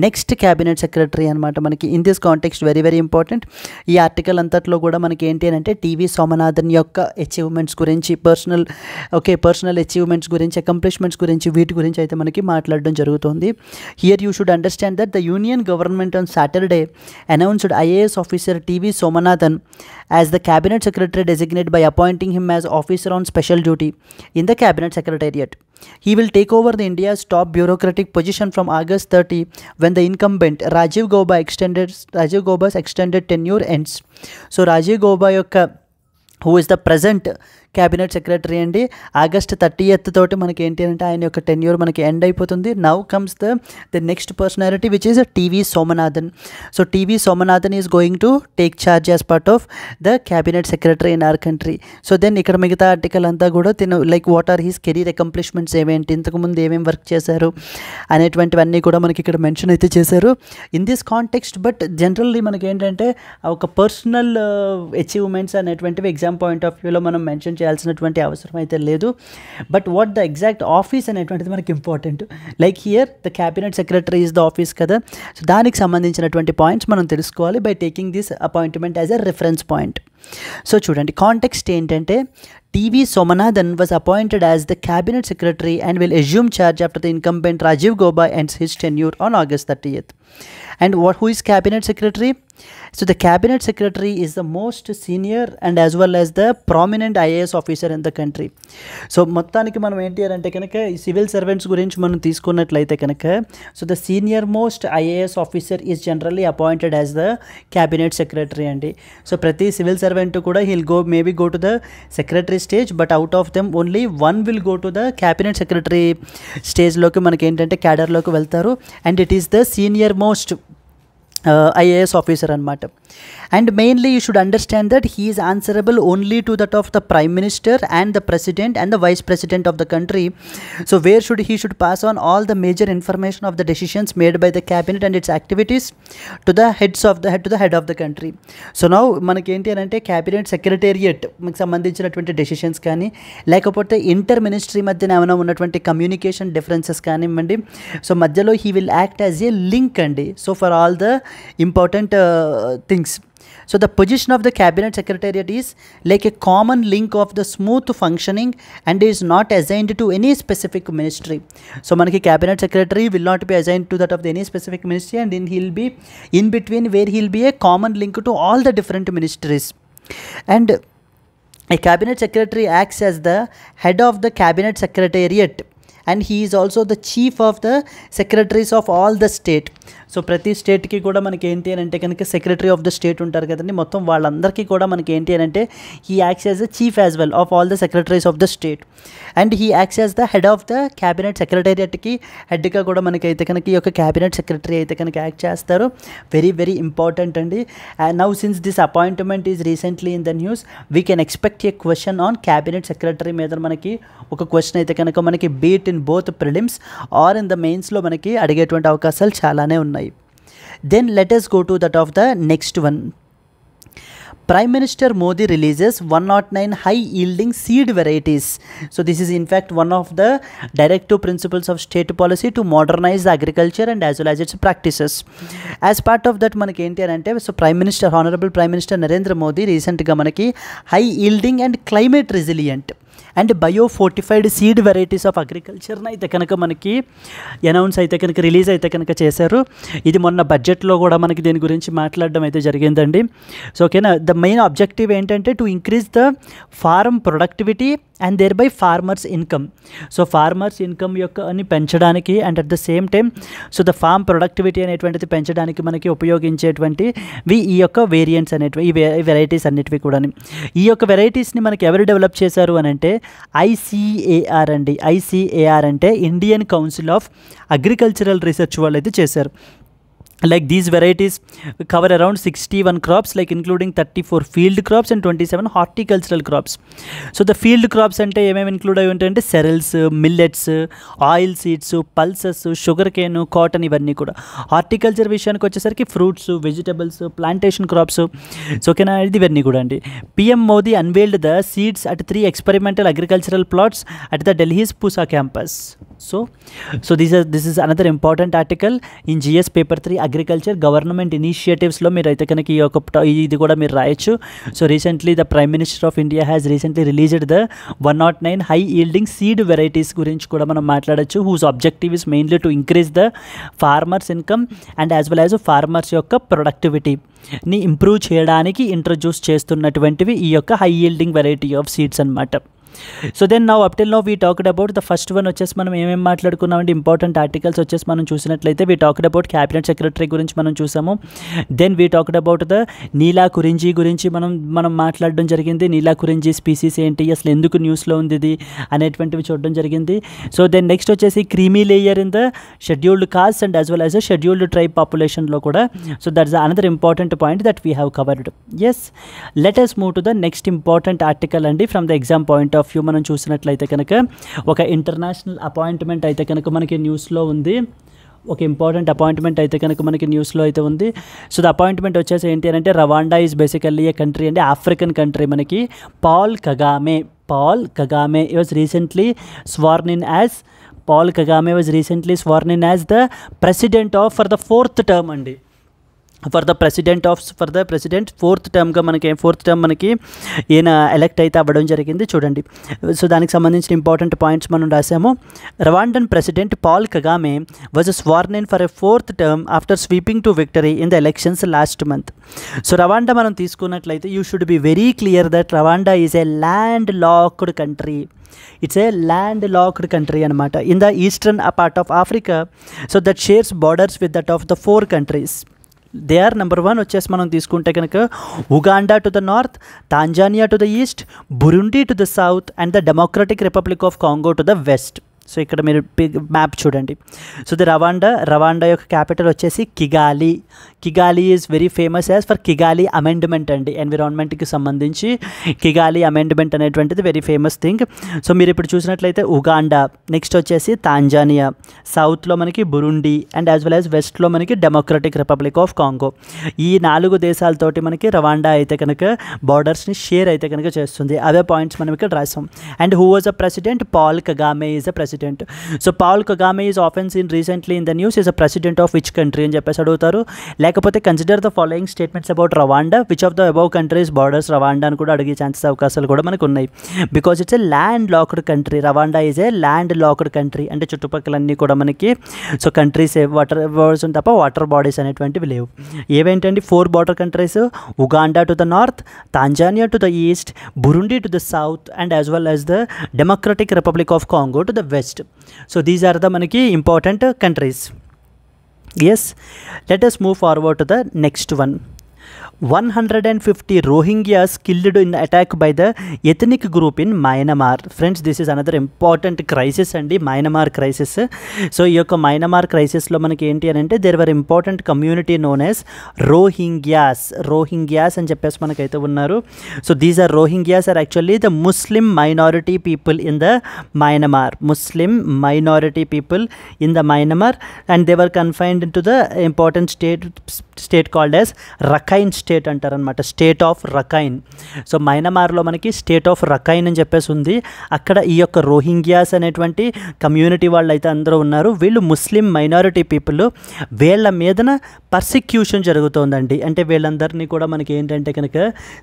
next cabinet secretary అనమాట మనకి. In this context very very important. ఈ ఆర్టికల్ అంతట్లో కూడా మనకి ఏంటి అంటే టీవీ సోమనాథన్ యొక్క అచీవ్మెంట్స్ గురించి, పర్సనల్ అచీవ్మెంట్స్ గురించి, అకంప్లిష్మెంట్స్ గురించి, వీటి గురించి అయితే మనకి మాట్లాడడం జరుగుతుంది. Here you should understand that the Union government on Saturday announced IAS officer TV Somanathan as the cabinet secretary designate by appointing him as officer on special duty in the cabinet secretariat. He will take over the India's top bureaucratic position from August 30 when the incumbent Rajiv Gauba's extended tenure ends. So Rajiv Gauba యొక్క who is the present cabinet secretary అండి, August 30th తోటి మనకి ఏంటి అంటే ఆయన యొక్క tenure మనకి end అయిపోతుంది. Now comes the next personality which is T V Somanathan. So T V Somanathan is going to take charge as part of the cabinet secretary in our country. So then ఇక్కడ మిగతా ఆర్టికల్ అంతా కూడా like what are his career accomplishments ఏమేంటి, ఇంతకుముందు ఏమేమి work చేశారు అనేటువంటివన్నీ కూడా మనకి ఇక్కడ మెన్షన్ అయితే చేశారు in this context. But generally మనకి ఏంటంటే ఒక పర్సనల్ అచీవ్మెంట్స్ అనేటువంటివి ఎగ్జామ్ పాయింట్ ఆఫ్ వ్యూలో మనం మెన్షన్ చేయాల్సినటువంటి అవసరం అయితే లేదు. But what the exact office అనేటువంటిది మనకి important. Like here the cabinet secretary is the office కదా. సో దానికి సంబంధించినటువంటి పాయింట్స్ మనం తెలుసుకోవాలి by taking this appointment as a reference point. So చూడండి కాంటెక్స్ట్ ఏంటంటే TV Somanathan was appointed as the cabinet secretary and will assume charge after the incumbent Rajiv Gauba ends his tenure on August 30th. And who is cabinet secretary? So the cabinet secretary is the most senior and as well as the prominent IAS officer in the country. So మొత్తానికి మనం ఏంటి అంటే కనుక ఈ civil servants గురించి మనం తీసుకున్నట్లయితే కనుక so the senior most IAS officer is generally appointed as the cabinet secretary అండి. సో ప్రతి సివిల్ సర్వెంట్ కూడా he'll go to the secretary stage, but out of them only one will go to the cabinet secretary స్టేజ్లోకి మనకి ఏంటంటే క్యాడర్లోకి వెళ్తారు. And it is the senior most IAS officer అనమాట. And mainly you should understand that he is answerable only to that of the prime minister and the president and the vice president of the country. So where he should pass on all the major information of the decisions made by the cabinet and its activities to the head of the country. So now మనకి ఏంటి అని అంటే cabinet secretariat మీకు సంబంధించినటువంటి decisions కానీ లేకపోతే inter ministry మధ్యన ఏమైనా ఉన్నటువంటి కమ్యూనికేషన్ డిఫరెన్సెస్ కానివ్వండి, సో మధ్యలో he will act as a link అండి. So for all the important things. So the position of the cabinet secretariat is like a common link of the smooth functioning and is not assigned to any specific ministry. So manaki cabinet secretary will not be assigned to that of any specific ministry, and then he'll be in between, where he'll be a common link to all the different ministries. And a cabinet secretary acts as the head of the cabinet secretariat, and he is also the chief of the secretaries of all the state. So ప్రతి స్టేట్కి కూడా మనకి ఏంటి అని అంటే కనుక secretary of the state ఉంటారు కదండి, మొత్తం వాళ్ళందరికీ కూడా మనకి ఏంటి అని అంటే he acts as the chief as well of all the secretaries of the state, and he acts as the head of the cabinet సెక్రటేరియట్కి హెడ్గా కూడా మనకైతే కనుక ఈ యొక్క క్యాబినెట్ సెక్రటరీ అయితే కనుక యాక్ట్ చేస్తారు. వెరీ వెరీ ఇంపార్టెంట్ అండి. Now since this appointment is recently in the news, we can expect a question on cabinet secretary మీద మనకి ఒక క్వశ్చన్ అయితే కనుక మనకి be it in both prelims or in the మెయిన్స్లో మనకి అడిగేటువంటి అవకాశాలు చాలానే ఉన్నాయి. Then let us go to that of the next one. Prime Minister Modi releases 109 high yielding seed varieties. So this is in fact one of the directive principles of state policy to modernize the agriculture and as well as its practices. As part of that manaki enti ante, so Honorable Prime Minister Narendra Modi recent ga manaki high yielding and climate resilient and bio fortified seed varieties of అగ్రికల్చర్ని అయితే కనుక మనకి announce అయితే కనుక release అయితే కనుక చేశారు. ఇది మొన్న బడ్జెట్లో కూడా మనకి దీని గురించి మాట్లాడడం అయితే జరిగిందండి. సో ఓకేనా, ద మెయిన్ ఆబ్జెక్టివ్ ఏంటంటే to increase the farm productivity and thereby farmers income. So farmers income యొక్క అని పెంచడానికి and at the same time so the farm productivity అనేటువంటిది పెంచడానికి మనకి ఉపయోగించేటువంటివి ఈ యొక్క వేరియంట్స్ అనేటివి, ఈ వెరైటీస్ అన్నిటివి కూడా. ఈ యొక్క వెరైటీస్ని మనకి ఎవరు డెవలప్ చేశారు అని అంటే ఐసిఏఆర్ అండి. ఐసిఏఆర్ అంటే Indian council of agricultural research వాళ్ళు అయితే చేశారు. Like these varieties cover around 61 crops, like including 34 field crops and 27 horticultural crops. So the field crops ante emem include ayi untante cereals, millets, oil seeds, pulses, sugar cane, cotton ivanni kuda. Horticulture vishayaniki vachesariki fruits, vegetables, plantation crops. So okay na idi ivanni kuda andi. PM Modi unveiled the seeds at 3 experimental agricultural plots at the Delhi's Pusa campus. So this is another important article in GS paper 3 agriculture government ఇనిషియేటివ్స్లో మీరు అయితే కనుక ఈ యొక్క ఇది కూడా మీరు రాయొచ్చు. So recently the prime minister of India has recently released the 109 high yielding seed varieties గురించి కూడా మనం మాట్లాడచ్చు, whose objective is mainly to increase the farmers income and as well as farmers యొక్క ప్రొడక్టివిటీని ఇంప్రూవ్ చేయడానికి ఇంట్రడ్యూస్ చేస్తున్నటువంటివి ఈ యొక్క high yielding variety of seeds అన్నమాట. So then now up till now we talked about the first one వచ్చేసి మనం ఏమేమి మాట్లాడుకున్నామంటే ఇంపార్టెంట్ ఆర్టికల్స్ వచ్చేసి మనం చూసినట్లయితే we talked about cabinet secretary గురించి మనం చూసాము. Then we talked about the Neelakurinji గురించి మనం మాట్లాడడం జరిగింది. నీలా కురింజీ స్పీసీస్ ఏంటి, అసలు ఎందుకు న్యూస్లో ఉంది ఇది అనేటువంటివి చూడడం జరిగింది. సో దెన్ నెక్స్ట్ వచ్చేసి creamy layer in the scheduled caste and as well as scheduled tribe పాపులేషన్లో కూడా. So that's another important point that we have covered. Yes, let us move to the next important article అండి. From the exam point of view మనం చూసినట్లయితే కనుక ఒక international appointment అయితే కనుక మనకి న్యూస్లో ఉంది. ఒక ఇంపార్టెంట్ అపాయింట్మెంట్ అయితే కనుక మనకి న్యూస్లో అయితే ఉంది. సో ద అపాయింట్మెంట్ వచ్చేసి ఏంటి అంటే Rwanda is basically a country అండి, ఆఫ్రికన్ కంట్రీ. మనకి Paul Kagame was recently sworn in as the president of for the 4th term అండి. ఫర్ ద ప్రెసిడెంట్ 4th టర్మ్గా ఫోర్త్ టర్మ్ మనకి ఈయన ఎలక్ట్ అయితే అవ్వడం జరిగింది. చూడండి, సో దానికి సంబంధించిన ఇంపార్టెంట్ పాయింట్స్ మనం రాసాము. Rwandan president Paul Kagame was sworn in for a 4th term after sweeping to victory in the elections last month. So Rwanda మనం తీసుకున్నట్లయితే you should be very clear that Rwanda is a landlocked country. It's a landlocked country అనమాట in the eastern part of Africa. So that shares borders with that of the 4 countries. They are number 1 వచ్చేసి మనం తీసుకుంటే కనుక Uganda to the north, Tanzania to the east, Burundi to the south and the Democratic Republic of Congo to the west. So ఇక్కడ మీరు map చూడండి. So the Rwanda యొక్క capital వచ్చేసి Kigali is very famous as for Kigali Amendment అండి. ఎన్విరాన్మెంట్కి సంబంధించి Kigali Amendment అనేటువంటిది very famous thing. So మీరు ఇప్పుడు చూసినట్లయితే ఉగాండా, నెక్స్ట్ వచ్చేసి తాంజానియా, సౌత్లో మనకి Burundi and as well as వెస్ట్లో మనకి డెమోక్రటిక్ రిపబ్లిక్ ఆఫ్ కాంగో. ఈ 4 దేశాలతోటి మనకి రవాండా అయితే కనుక బార్డర్స్ని షేర్ అయితే కనుక చేస్తుంది. అవే పాయింట్స్ మనం ఇక్కడ రాసాం. And who was a president? Paul Kagame is a president president. So Paul Kagame is often seen recently in the news as a president of which country అని చెప్పేసి అడుగుతారు. లేకపోతే consider the following statements about Rwanda, which of the above countries borders Rwanda అని కూడా అడిగే chances అవకాశాలు కూడా మనకు ఉన్నాయి. Because it's a landlocked country. Rwanda is a landlocked country, అంటే చుట్టుపక్కలన్నీ కూడా మనకి సో కంట్రీస్ వాటర్ బాడీస్ తప్ప వాటర్ బాడీస్ అనేటువంటివి లేవు. ఏవేంటండి 4 border countries, Uganda to the north, Tanzania to the east, Burundi to the south and as well as the Democratic Republic of Congo to the west. So these are the మనకి important countries. Yes, let us move forward to the next one. 150 Rohingyas killed in attack by the ethnic group in Myanmar. Friends, this is another important crisis and the Myanmar crisis. So ఈ యొక్క Myanmar క్రైసిస్లో మనకి ఏంటి అని అంటే there were important community known as Rohingyas అని చెప్పేసి మనకైతే ఉన్నారు. So these are Rohingyas are actually the Muslim minority people in the Myanmar. Muslim minority people in the Myanmar, and they were confined into the important state called as Rakhine state అంటారనమాట. State of Rakhine. So మైనమార్లో మనకి state of Rakhine అని చెప్పేసి ఉంది. అక్కడ ఈ యొక్క Rohingyas అనేటువంటి కమ్యూనిటీ వాళ్ళు అయితే అందరూ ఉన్నారు. వీళ్ళు ముస్లిం మైనారిటీ పీపుల్. వీళ్ళ మీదన పర్సిక్యూషన్ జరుగుతోందండి. అంటే వీళ్ళందరినీ కూడా మనకి ఏంటంటే కనుక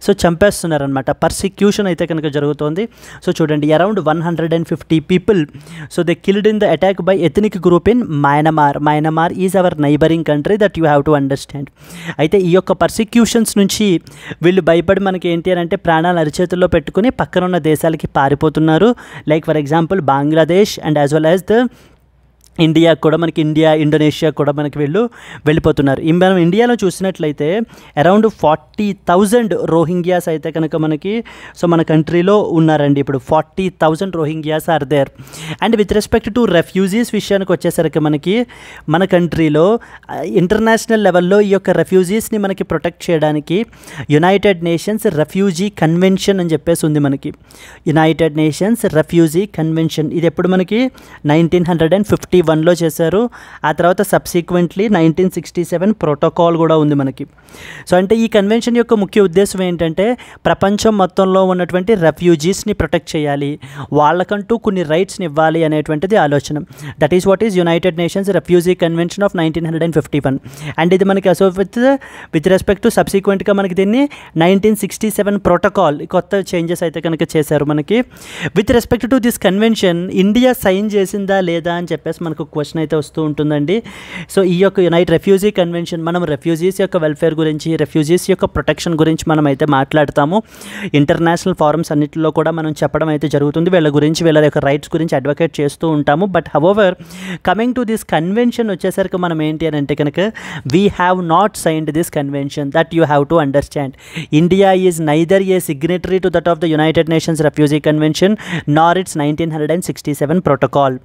సో చంపేస్తున్నారనమాట. పర్సిక్యూషన్ అయితే కనుక జరుగుతోంది. సో చూడండి, around 150 people so they killed in the attack by ethnic group in Myanmar is our neighbouring country that you have to understand. అయితే ఈ యొక్క పర్సిక్యూషన్స్ నుంచి వీళ్ళు భయపడి మనకి ఏంటి అని అంటే ప్రాణాలు అరిచేతుల్లో పెట్టుకుని పక్కన ఉన్న దేశాలకి పారిపోతున్నారు. Like for example Bangladesh and as well as the India కూడా మనకి ఇండోనేషియా కూడా మనకి వెళ్ళిపోతున్నారు. మనం ఇండియాలో చూసినట్లయితే అరౌండ్ 40,000 రోహింగ్యాస్ అయితే కనుక మనకి సో మన కంట్రీలో ఉన్నారండి. ఇప్పుడు 40,000 Rohingyas are there. And with respect to refugees విషయానికి వచ్చేసరికి మనకి మన కంట్రీలో ఇంటర్నేషనల్ లెవెల్లో ఈ యొక్క రెఫ్యూజీస్ని మనకి ప్రొటెక్ట్ చేయడానికి యునైటెడ్ నేషన్స్ రెఫ్యూజీ కన్వెన్షన్ అని చెప్పేసి ఉంది మనకి. యునైటెడ్ నేషన్స్ రెఫ్యూజీ కన్వెన్షన్ ఇది ఎప్పుడు మనకి 1951లో చేశారు. ఆ తర్వాత సబ్సిక్వెంట్లీ 1967 ప్రోటోకాల్ కూడా ఉంది మనకి. సో అంటే ఈ కన్వెన్షన్ యొక్క ముఖ్య ఉద్దేశం ఏంటంటే ప్రపంచం మొత్తంలో ఉన్నటువంటి రెఫ్యూజీస్ని ప్రొటెక్ట్ చేయాలి, వాళ్ళకంటూ కొన్ని రైట్స్ని ఇవ్వాలి అనేటువంటిది ఆలోచన. That is what is United nations refugee convention of 1951. And ఇది మనకి విత్ రెస్పెక్ట్ టు సబ్సిక్వెంట్గా మనకి దీన్ని 1967 ప్రోటోకాల్ కొత్త చేంజెస్ అయితే కనుక చేశారు మనకి. With respect to this convention India sign చేసిందా లేదా అని చెప్పేసి మనకు క్వశ్చన్ అయితే వస్తూ ఉంటుందండి. సో ఈ యొక్క రెఫ్యూజీ కన్వెన్షన్ మనం రెఫ్యూజీస్ యొక్క వెల్ఫేర్ గురించి, రెఫ్యూజీస్ యొక్క ప్రొటెక్షన్ గురించి మనం అయితే మాట్లాడతాము. ఇంటర్నేషనల్ ఫారమ్స్ అన్నింటిలో కూడా మనం చెప్పడం అయితే జరుగుతుంది. వీళ్ళ గురించి వీళ్ళ యొక్క రైట్స్ గురించి అడ్వకేట్ చేస్తూ ఉంటాము. But however coming to this convention వచ్చేసరికి మనం ఏంటి అని అంటే కనుక we have not signed this convention. That you have to understand. India is neither A signatory to that of the United nations refugee convention Nar it's 1967 protocol.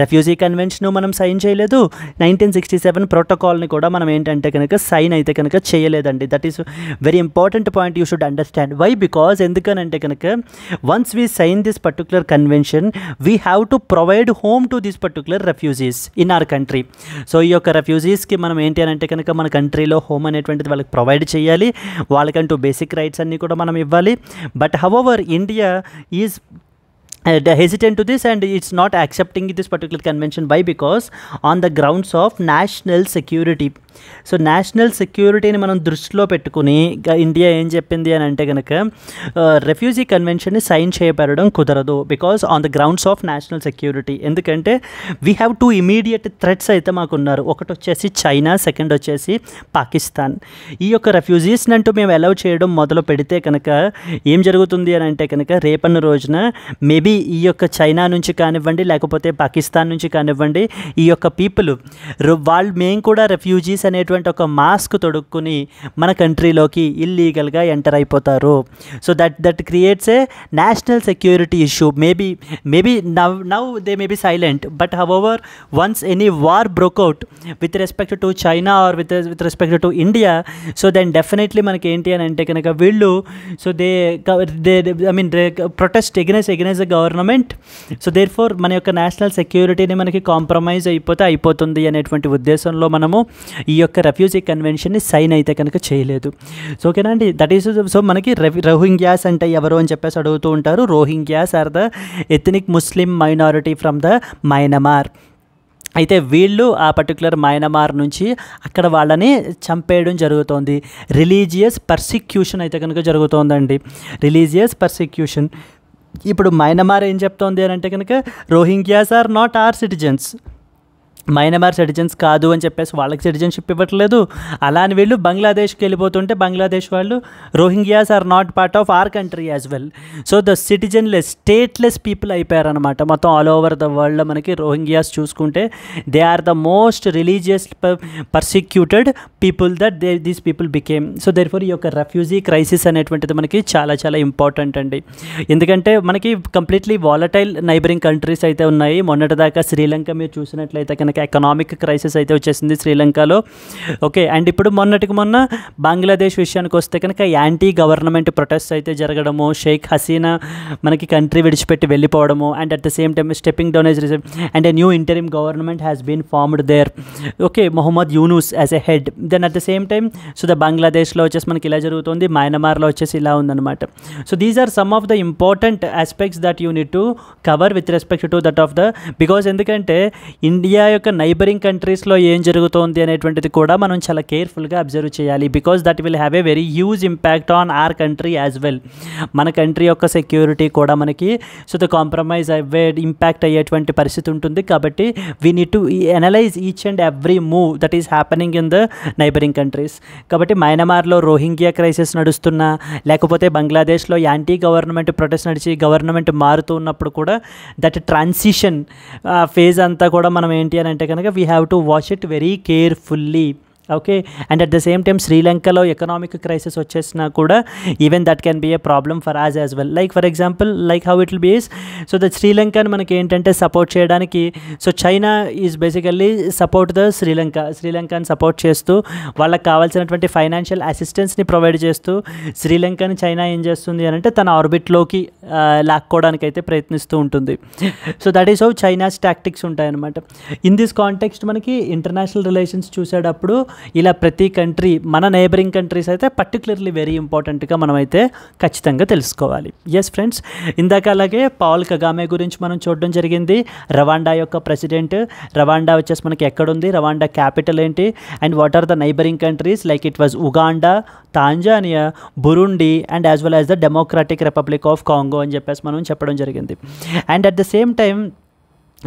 Refugee convention మనం sign చేయలేదు, 1967 ప్రోటోకాల్ని కూడా మనం ఏంటంటే కనుక సైన్ అయితే కనుక చేయలేదండి. That is very important point you should understand. Why? Because ఎందుకనంటే కనుక once we sign this particular convention we have to provide home to this particular refugees in our country. So ఈ యొక్క రెఫ్యూజీస్కి మనం ఏంటి అని అంటే కనుక మన కంట్రీలో హోమ్ అనేటువంటిది వాళ్ళకి ప్రొవైడ్ చేయాలి, వాళ్ళకంటూ బేసిక్ రైట్స్ అన్నీ కూడా మనం ఇవ్వాలి. But however India is hesitant to this and it's not accepting this particular convention. Why? Because on the grounds of national security. So national సెక్యూరిటీని మనం దృష్టిలో పెట్టుకుని ఇండియా ఏం చెప్పింది అని అంటే కనుక రెఫ్యూజీ కన్వెన్షన్ని సైన్ చేయబడడం కుదరదు. Because on the grounds of national security. ఎందుకంటే వీ హ్యావ్ 2 ఇమీడియట్ థ్రెట్స్ అయితే మాకున్నారు. ఒకటి వచ్చేసి చైనా, సెకండ్ వచ్చేసి పాకిస్తాన్. ఈ యొక్క రెఫ్యూజీస్ని అంటూ మేము అలౌ చేయడం మొదలు పెడితే కనుక ఏం జరుగుతుంది అని అంటే కనుక రేపన్న రోజున మేబీ ఈ యొక్క చైనా నుంచి కానివ్వండి లేకపోతే పాకిస్తాన్ నుంచి కానివ్వండి ఈ యొక్క పీపుల్ మేము కూడా రెఫ్యూజీస్ అనేటువంటి ఒక మాస్క్ తొడుక్కుని మన కంట్రీలోకి ఇల్లీగల్గా ఎంటర్ అయిపోతారు. So that creates a national security issue. Maybe now they may be silent, but however once any war broke out with respect to China or with respect to India, so then definitely మనకి ఏంటి అని అంటే కనుక వీళ్ళు so they protest against the government. So therefore మన యొక్క national సెక్యూరిటీని మనకి కాంప్రమైజ్ అయిపోతుంది అనేటువంటి ఉద్దేశంలో మనము ఈ యొక్క రెఫ్యూజీ కన్వెన్షన్ని సైన్ అయితే కనుక చేయలేదు. సో ఓకేనా అండి, దట్ ఈస్ సో మనకి రోహింగ్యాస్ అంటే ఎవరు అని చెప్పేసి అడుగుతూ ఉంటారు. Rohingyas are the ethnic Muslim minority from the Myanmar. అయితే వీళ్ళు ఆ పర్టికులర్ మయన్మార్ నుంచి అక్కడ వాళ్ళని చంపేయడం జరుగుతోంది. రిలీజియస్ పర్సిక్యూషన్ అయితే కనుక జరుగుతోందండి, రిలీజియస్ పర్సిక్యూషన్. ఇప్పుడు మయన్మార్ ఏం చెప్తోంది అని అంటే కనుక Rohingyas are not are citizens, Myanmar citizens కాదు అని చెప్పేసి వాళ్ళకి సిటిజన్షిప్ ఇవ్వట్లేదు. అలా అని వీళ్ళు బంగ్లాదేశ్కి వెళ్ళిపోతుంటే బంగ్లాదేశ్ వాళ్ళు Rohingyas are not part of our country as well. So the citizenless stateless people అయిపోయారనమాట మొత్తం ఆల్ ఓవర్ ద వరల్డ్లో. మనకి రోహింగ్యాస్ చూసుకుంటే they are the most religious persecuted people that these people became. So therefore ఈ యొక్క refugee crisis అనేటువంటిది మనకి చాలా చాలా ఇంపార్టెంట్ అండి. ఎందుకంటే మనకి కంప్లీట్లీ వాలటైల్ నైబరింగ్ కంట్రీస్ అయితే ఉన్నాయి. మొన్నటిదాకా శ్రీలంక మీరు చూసినట్లయితే కనుక ఎకనామిక్ క్రైసిస్ అయితే వచ్చేసింది శ్రీలంకలో. ఓకే, అండ్ ఇప్పుడు మొన్న బంగ్లాదేశ్ విషయానికి వస్తే కనుక యాంటీ గవర్నమెంట్ ప్రొటెస్ట్ అయితే జరగడము, షేక్ హసీనా మనకి కంట్రీ విడిచిపెట్టి వెళ్ళిపోవడము, and at the same time stepping down and a new interim government has been formed there. Okay, Mohammad Yunus as a head. Then at the same time so the బంగ్లాదేశ్లో వచ్చేసి మనకి ఇలా జరుగుతుంది, మయన్మార్లో వచ్చేసి ఇలా ఉందన్నమాట. So these are some of the important aspects that you need to cover with respect to that of the because ఎందుకంటే ఇండియా యొక్క నైబరింగ్ కంట్రీస్లో ఏం జరుగుతోంది అనేటువంటిది కూడా మనం చాలా కేర్ఫుల్గా అబ్జర్వ్ చేయాలి. Because that will have a very huge impact on our country as well. మన కంట్రీ యొక్క సెక్యూరిటీ కూడా మనకి సో ద కాంప్రమైజ్ అయ్యే ఇంపాక్ట్ అయ్యేటువంటి పరిస్థితి ఉంటుంది. కాబట్టి we need to analyse each and every move that is happening in the neighbouring countries. కాబట్టి మయన్మార్లో రోహింగ్యా క్రైసిస్ నడుస్తున్నా, లేకపోతే బంగ్లాదేశ్లో యాంటీ గవర్నమెంట్ ప్రొటెస్ట్ నడిచి గవర్నమెంట్ మారుతూ ఉన్నప్పుడు కూడా దట్ ట్రాన్సిషన్ ఫేజ్ అంతా కూడా మనం ఏంటి అని అంటే కనుక we have to watch it very carefully. Okay, and at the same time శ్రీలంకలో ఎకనామిక్ క్రైసిస్ వచ్చేసినా కూడా even that can be a problem for as as well. Like for example like how it will be so the శ్రీలంకని మనకి ఏంటంటే support చేయడానికి so China is basically support the శ్రీలంకని support చేస్తూ వాళ్ళకి కావాల్సినటువంటి ఫైనాన్షియల్ అసిస్టెన్స్ని ప్రొవైడ్ చేస్తూ శ్రీలంకని చైనా ఏం చేస్తుంది అని అంటే తన ఆర్బిట్లోకి లాక్కోవడానికి అయితే ప్రయత్నిస్తూ ఉంటుంది. So that is how China's tactics ఉంటాయన్నమాట. ఇన్ దిస్ కాంటెక్స్ట్ మనకి ఇంటర్నేషనల్ రిలేషన్స్ చూసేటప్పుడు ఇలా ప్రతి కంట్రీ మన నైబరింగ్ కంట్రీస్ అయితే పర్టికులర్లీ వెరీ ఇంపార్టెంట్గా మనమైతే ఖచ్చితంగా తెలుసుకోవాలి. ఎస్ ఫ్రెండ్స్, ఇందాక అలాగే పాల్ కగామే గురించి మనం చూడడం జరిగింది. రవాండా యొక్క ప్రెసిడెంట్. రవాండా వచ్చేసి మనకి ఎక్కడుంది, రవాండా క్యాపిటల్ ఏంటి, and what are the neighbouring countries like it was Uganda, Tanzania, Burundi and as well as the democratic republic of Congo అని చెప్పేసి మనం చెప్పడం జరిగింది. And at the same time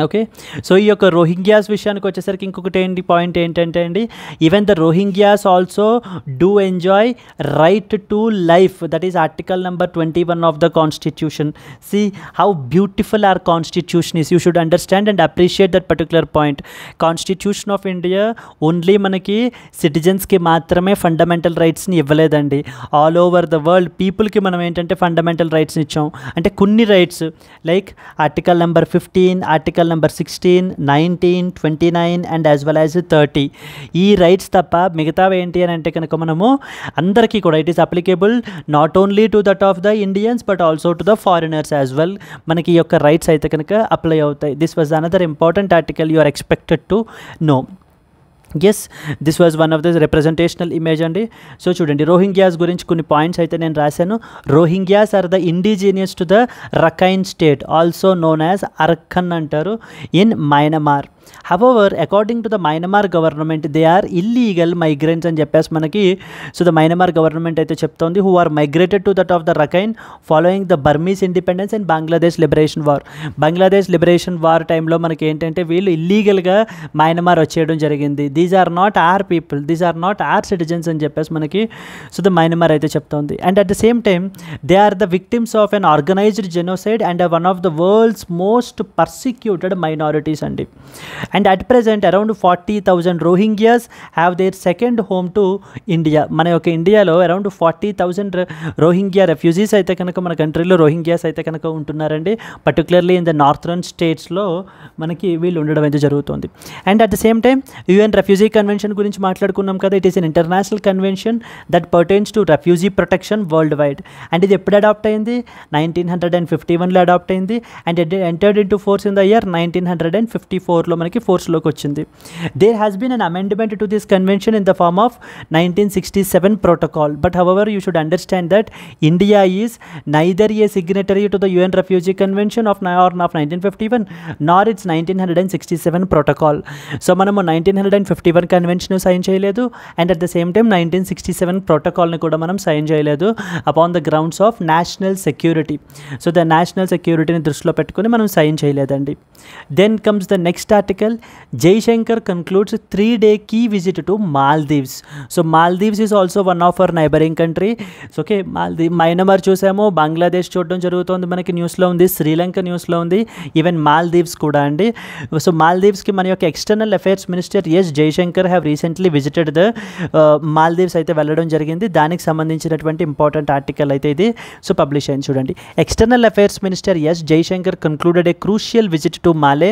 okay, so ఈ యొక్క రోహింగ్యాస్ విషయానికి వచ్చేసరికి ఇంకొకటి పాయింట్ ఏంటంటే అండి, even the Rohingyas also do enjoy right to life. That is article number 21 of the constitution. See how beautiful are constitution is. You should understand and appreciate that particular point. Constitution of India only మనకి సిటిజన్స్కి మాత్రమే fundamental రైట్స్ని ఇవ్వలేదండి. All over the world పీపుల్కి మనం ఏంటంటే fundamental రైట్స్ని ఇచ్చాం. అంటే కొన్ని rights like article number 15, article number 16, 19, 29 and as well as 30. ఈ రైట్స్ తప్ప మిగతావి ఏంటి అని అంటే కనుక మనము అందరికీ కూడా it is applicable not only to that of the Indians but also to the foreigners as well. మనకి ఈ యొక్క రైట్స్ అయితే కనుక అప్లై అవుతాయి. This was another important article you are expected to know. Yes, this was one of the representational image అండి. So చూడండి, Rohingyas గురించి కొన్ని పాయింట్స్ అయితే నేను రాశాను. Rohingyas are the indigenous to the Rakhine state, also known as Arakan అంటారు, in Myanmar. However, according to the Myanmar government, they are illegal migrants అని చెప్పేసి మనకి సో ద Myanmar government అయితే చెప్తోంది, who are migrated to that of the Rakhine following the Burmese independence and Bangladesh liberation war. Bangladesh liberation war టైంలో మనకి ఏంటంటే వీళ్ళు ఇల్లీగల్గా మయన్మార్ వచ్చేయడం జరిగింది. These are not our people, these are not are citizens అని చెప్పేసి మనకి సో ద మయన్మార్ అయితే చెప్తోంది. And at the same time they are the victims of an organised genocide and one of the world's most persecuted minorities అండి. And at present around 40,000 Rohingyas have their second home to India. మన యొక్క ఇండియాలో around 40,000 Rohingya refugees అయితే కనుక మన కంట్రీలో Rohingyas అయితే కనుక ఉంటున్నారండి. పర్టికులర్లీ ఇన్ ద నార్థరన్ స్టేట్స్లో మనకి వీళ్ళు ఉండడం అయితే జరుగుతుంది. And at the same time UN refugee convention గురించి మాట్లాడుకున్నాం కదా. It is an international convention that pertains to refugee protection world wide. And ఇది ఎప్పుడు అడాప్ట్ అయింది? 1951లో అడాప్ట్ అయింది. And it entered into force in the year 1954లో మనకి ఫోర్స్లోకి వచ్చింది. There has been an amendment to this convention in the form of 1967 protocol. But however, you should understand that India is neither a signatory to the UN Refugee Convention of 1951 nor its 1967 protocol. So మనము 1951 convention sign చేయలేదు and at the same time 1967 ప్రోటోకాల్ని కూడా మనం sign చేయలేదు upon the grounds of national security. So the national సెక్యూరిటీని దృష్టిలో పెట్టుకుని మనం సైన్ చేయలేదండి. Then comes the next article. Jaishankar concludes 3-day key visit to Maldives. So Maldives is also one of our neighbouring country. So okay, Myanmar చూసాము, బంగ్లాదేశ్ చూడడం జరుగుతుంది, మనకి న్యూస్లో ఉంది, శ్రీలంక న్యూస్లో ఉంది, ఈవెన్ మాల్దీవ్స్ కూడా అండి. సో మాల్దీవ్స్కి మన యొక్క external affairs minister S Jaishankar have recently visited the Maldives అయితే వెళ్ళడం జరిగింది. దానికి సంబంధించినటువంటి ఇంపార్టెంట్ ఆర్టికల్ అయితే ఇది సో పబ్లిష్ అయింది చూడండి. External affairs minister S Jaishankar concluded a crucial visit to Malé,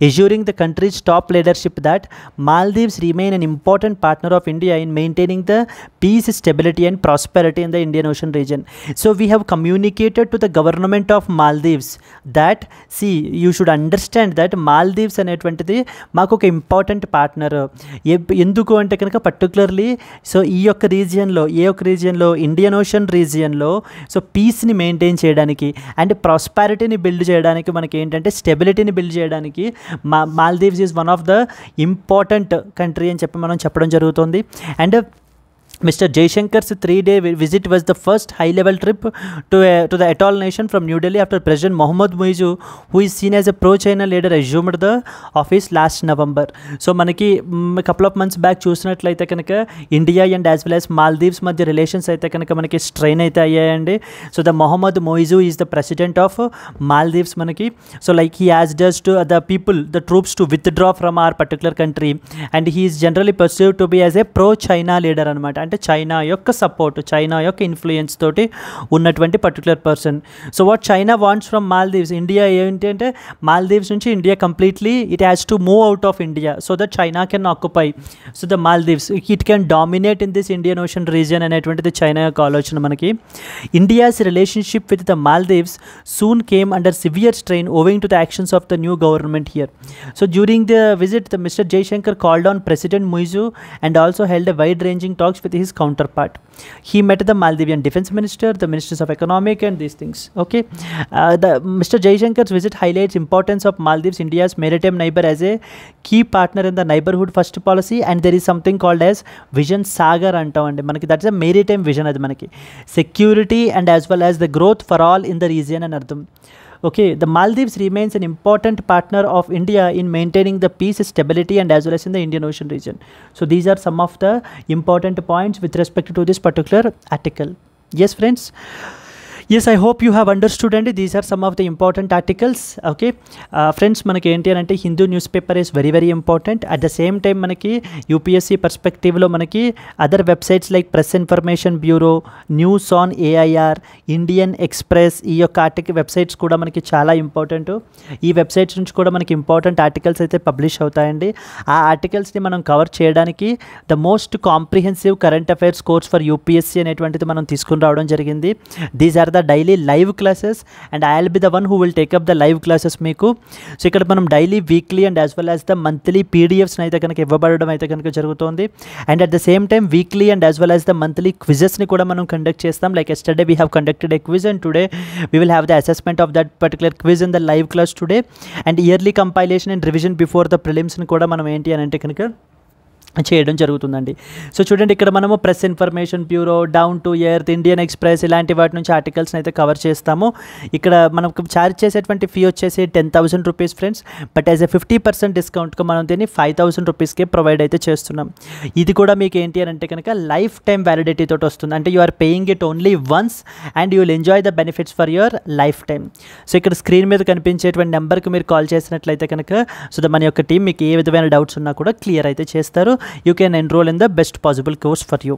assuring the country's top leadership that Maldives remain an important partner of India in maintaining the peace, stability and prosperity in the Indian Ocean region. So we have communicated to the government of Maldives that, see, you should understand that Maldives అనేటువంటిది మాకు ఒక important partner. ఎందుకు అంటే కనుక particularly so ఈ యొక్క రీజియన్లో Indian ocean రీజియన్లో so పీస్ని maintain చేయడానికి అండ్ ప్రాస్పారిటీని బిల్డ్ చేయడానికి, మనకి ఏంటంటే స్టెబిలిటీని బిల్డ్ చేయడానికి Maldives is one of the important country అని చెప్పి మనం చెప్పడం జరుగుతుంది. And Mr. Jaishankar's 3-day visit was the first high-level trip to the atoll nation from New Delhi after President Mohammad Muizu, who is seen as a pro-China leader, assumed the office last November. So మనకి couple of months back చూసినట్లయితే కనుక India and as well as Maldives మధ్య relations అయితే కనుక మనకి strain అయితే అయ్యాయండి. So the Mohamed Muizzu is the president of Maldives మనకి. So like he as does to the troops to withdraw from our particular country and he is generally perceived to be as a pro China leader అనమాట. అంటే China యొక్క support, China యొక్క influence తోటి ఉన్నటువంటి particular person. So what China wants from Maldives, India ఏంటి అంటే మాల్దీవ్స్ నుంచి India completely it has to move out of India so that China can occupy so the Maldives, it can dominate in this Indian ocean region అనేటువంటిది China యొక్క ఆలోచన మనకి. India's relationship with the Maldives soon came under severe strain owing to the actions of the new government here. So during the visit the mister Jaishankar called on President Muizu and also held a wide-ranging talks with his counterpart. He met the Maldivian defense minister, the ministers of economic and these things. Okay, Mr. Jaishankar's visit highlights importance of Maldives, India's maritime neighbor, as a key partner in the neighborhood first policy. And there is something called as Vision Sagar అంటామండి మనకి. That's a maritime vision, అది మనకి security and as well as the growth for all in the region అని అర్థం. Okay, the Maldives remains an important partner of India in maintaining the peace, stability and as well as in the Indian Ocean region. So these are some of the important points with respect to this particular article. Yes friends, yes, I hope you have understood and these are some of the important articles. Okay, friends, మనకి ఏంటి అని అంటే Hindu news paper is very very important. At the same time మనకి UPSC పర్స్పెక్టివ్లో మనకి other websites like press information bureau, news on AIR, Indian express, ఈ యొక్క websites కూడా మనకి చాలా ఇంపార్టెంట్. ఈ వెబ్సైట్స్ నుంచి కూడా మనకి ఇంపార్టెంట్ ఆర్టికల్స్ అయితే పబ్లిష్ అవుతాయండి. ఆ ఆర్టికల్స్ని మనం కవర్ చేయడానికి the most comprehensive current affairs course for UPSC అనేటువంటిది మనం తీసుకుని రావడం జరిగింది. These are the daily live classes and I will be the one who will take up the live classes మీకు. సో ఇక్కడ మనం daily, weekly and as well as the monthly పీడిఎఫ్స్ని అయితే కనుక ఇవ్వబడడం అయితే కనుక జరుగుతుంది. And at the same time weekly and as well as the monthly క్విజెస్ని కూడా మనం కండక్ట్ చేస్తాం. Like yesterday we have conducted a quiz and today we will have the assessment of that particular quiz in the live class today. And yearly compilation and revision before the ప్రిలిమ్స్ని కూడా మనం ఏంటి అని అంటే కనుక చేయడం జరుగుతుందండి. So చూడండి, ఇక్కడ మనము press information bureau, down to earth, Indian express ఇలాంటి వాటి నుంచి ఆర్టికల్స్ని అయితే కవర్ చేస్తాము. ఇక్కడ మనకు ఛార్జ్ చేసేటువంటి ఫీ వచ్చేసి 10,000 rupees friends. But as a 50% డిస్కౌంట్గా మనం దీన్ని 5,000 రూపీస్కే ప్రొవైడ్ అయితే చేస్తున్నాం. ఇది కూడా మీకు ఏంటి అని అంటే కనుక లైఫ్ టైం వ్యాలిడిటీ తోటి వస్తుంది. అంటే you are paying it only once and you will enjoy the benefits for your lifetime. So ఇక్కడ స్క్రీన్ మీద కనిపించేటువంటి నెంబర్కి మీరు కాల్ చేసినట్లయితే కనుక మన యొక్క టీం మీకు ఏ విధమైన డౌట్స్ ఉన్నా కూడా క్లియర్ అయితే చేస్తారు. You can enrol in the best possible course for you.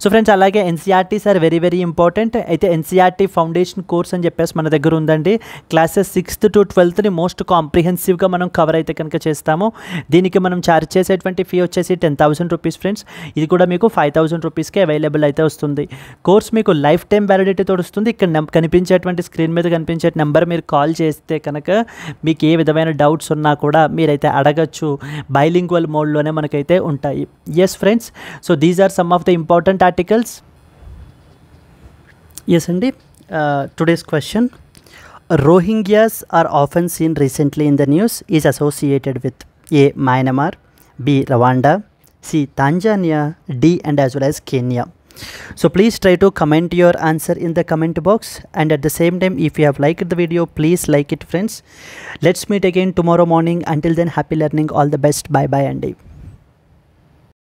So friends, అలాగే NCERTs are very very important. అయితే ఎన్సీఆర్టీ ఫౌండేషన్ కోర్స్ అని చెప్పేసి మన దగ్గర ఉందండి. Classes 6th to 12th most కాంప్రిహెన్సివ్గా మనం కవర్ అయితే కనుక చేస్తాము. దీనికి మనం ఛార్జ్ చేసేటువంటి ఫీ వచ్చేసి 10,000 రూపీస్ ఫ్రెండ్స్. ఇది కూడా మీకు 5,000 రూపీస్కే అవైలబుల్ అయితే వస్తుంది. కోర్స్ మీకు లైఫ్ టైం వ్యాలిడిటీతో వస్తుంది. ఇక్కడ కనిపించేటువంటి స్క్రీన్ మీద కనిపించే నెంబర్ మీరు కాల్ చేస్తే కనుక మీకు ఏ విధమైన డౌట్స్ ఉన్నా కూడా మీరైతే అడగచ్చు. బైలింగ్వల్ మోడ్లోనే మనకైతే ఉంటాయి. Yes friends, so these are some of the important articles. Yes అండి, today's question: Rohingyas are often seen recently in the news is associated with a Myanmar, b Rwanda, c Tanzania, d and as well as Kenya. So please try to comment your answer in the comment box, and at the same time if you have liked the video, please like it friends. Let's meet again tomorrow morning. Until then, happy learning, all the best, bye bye Andy.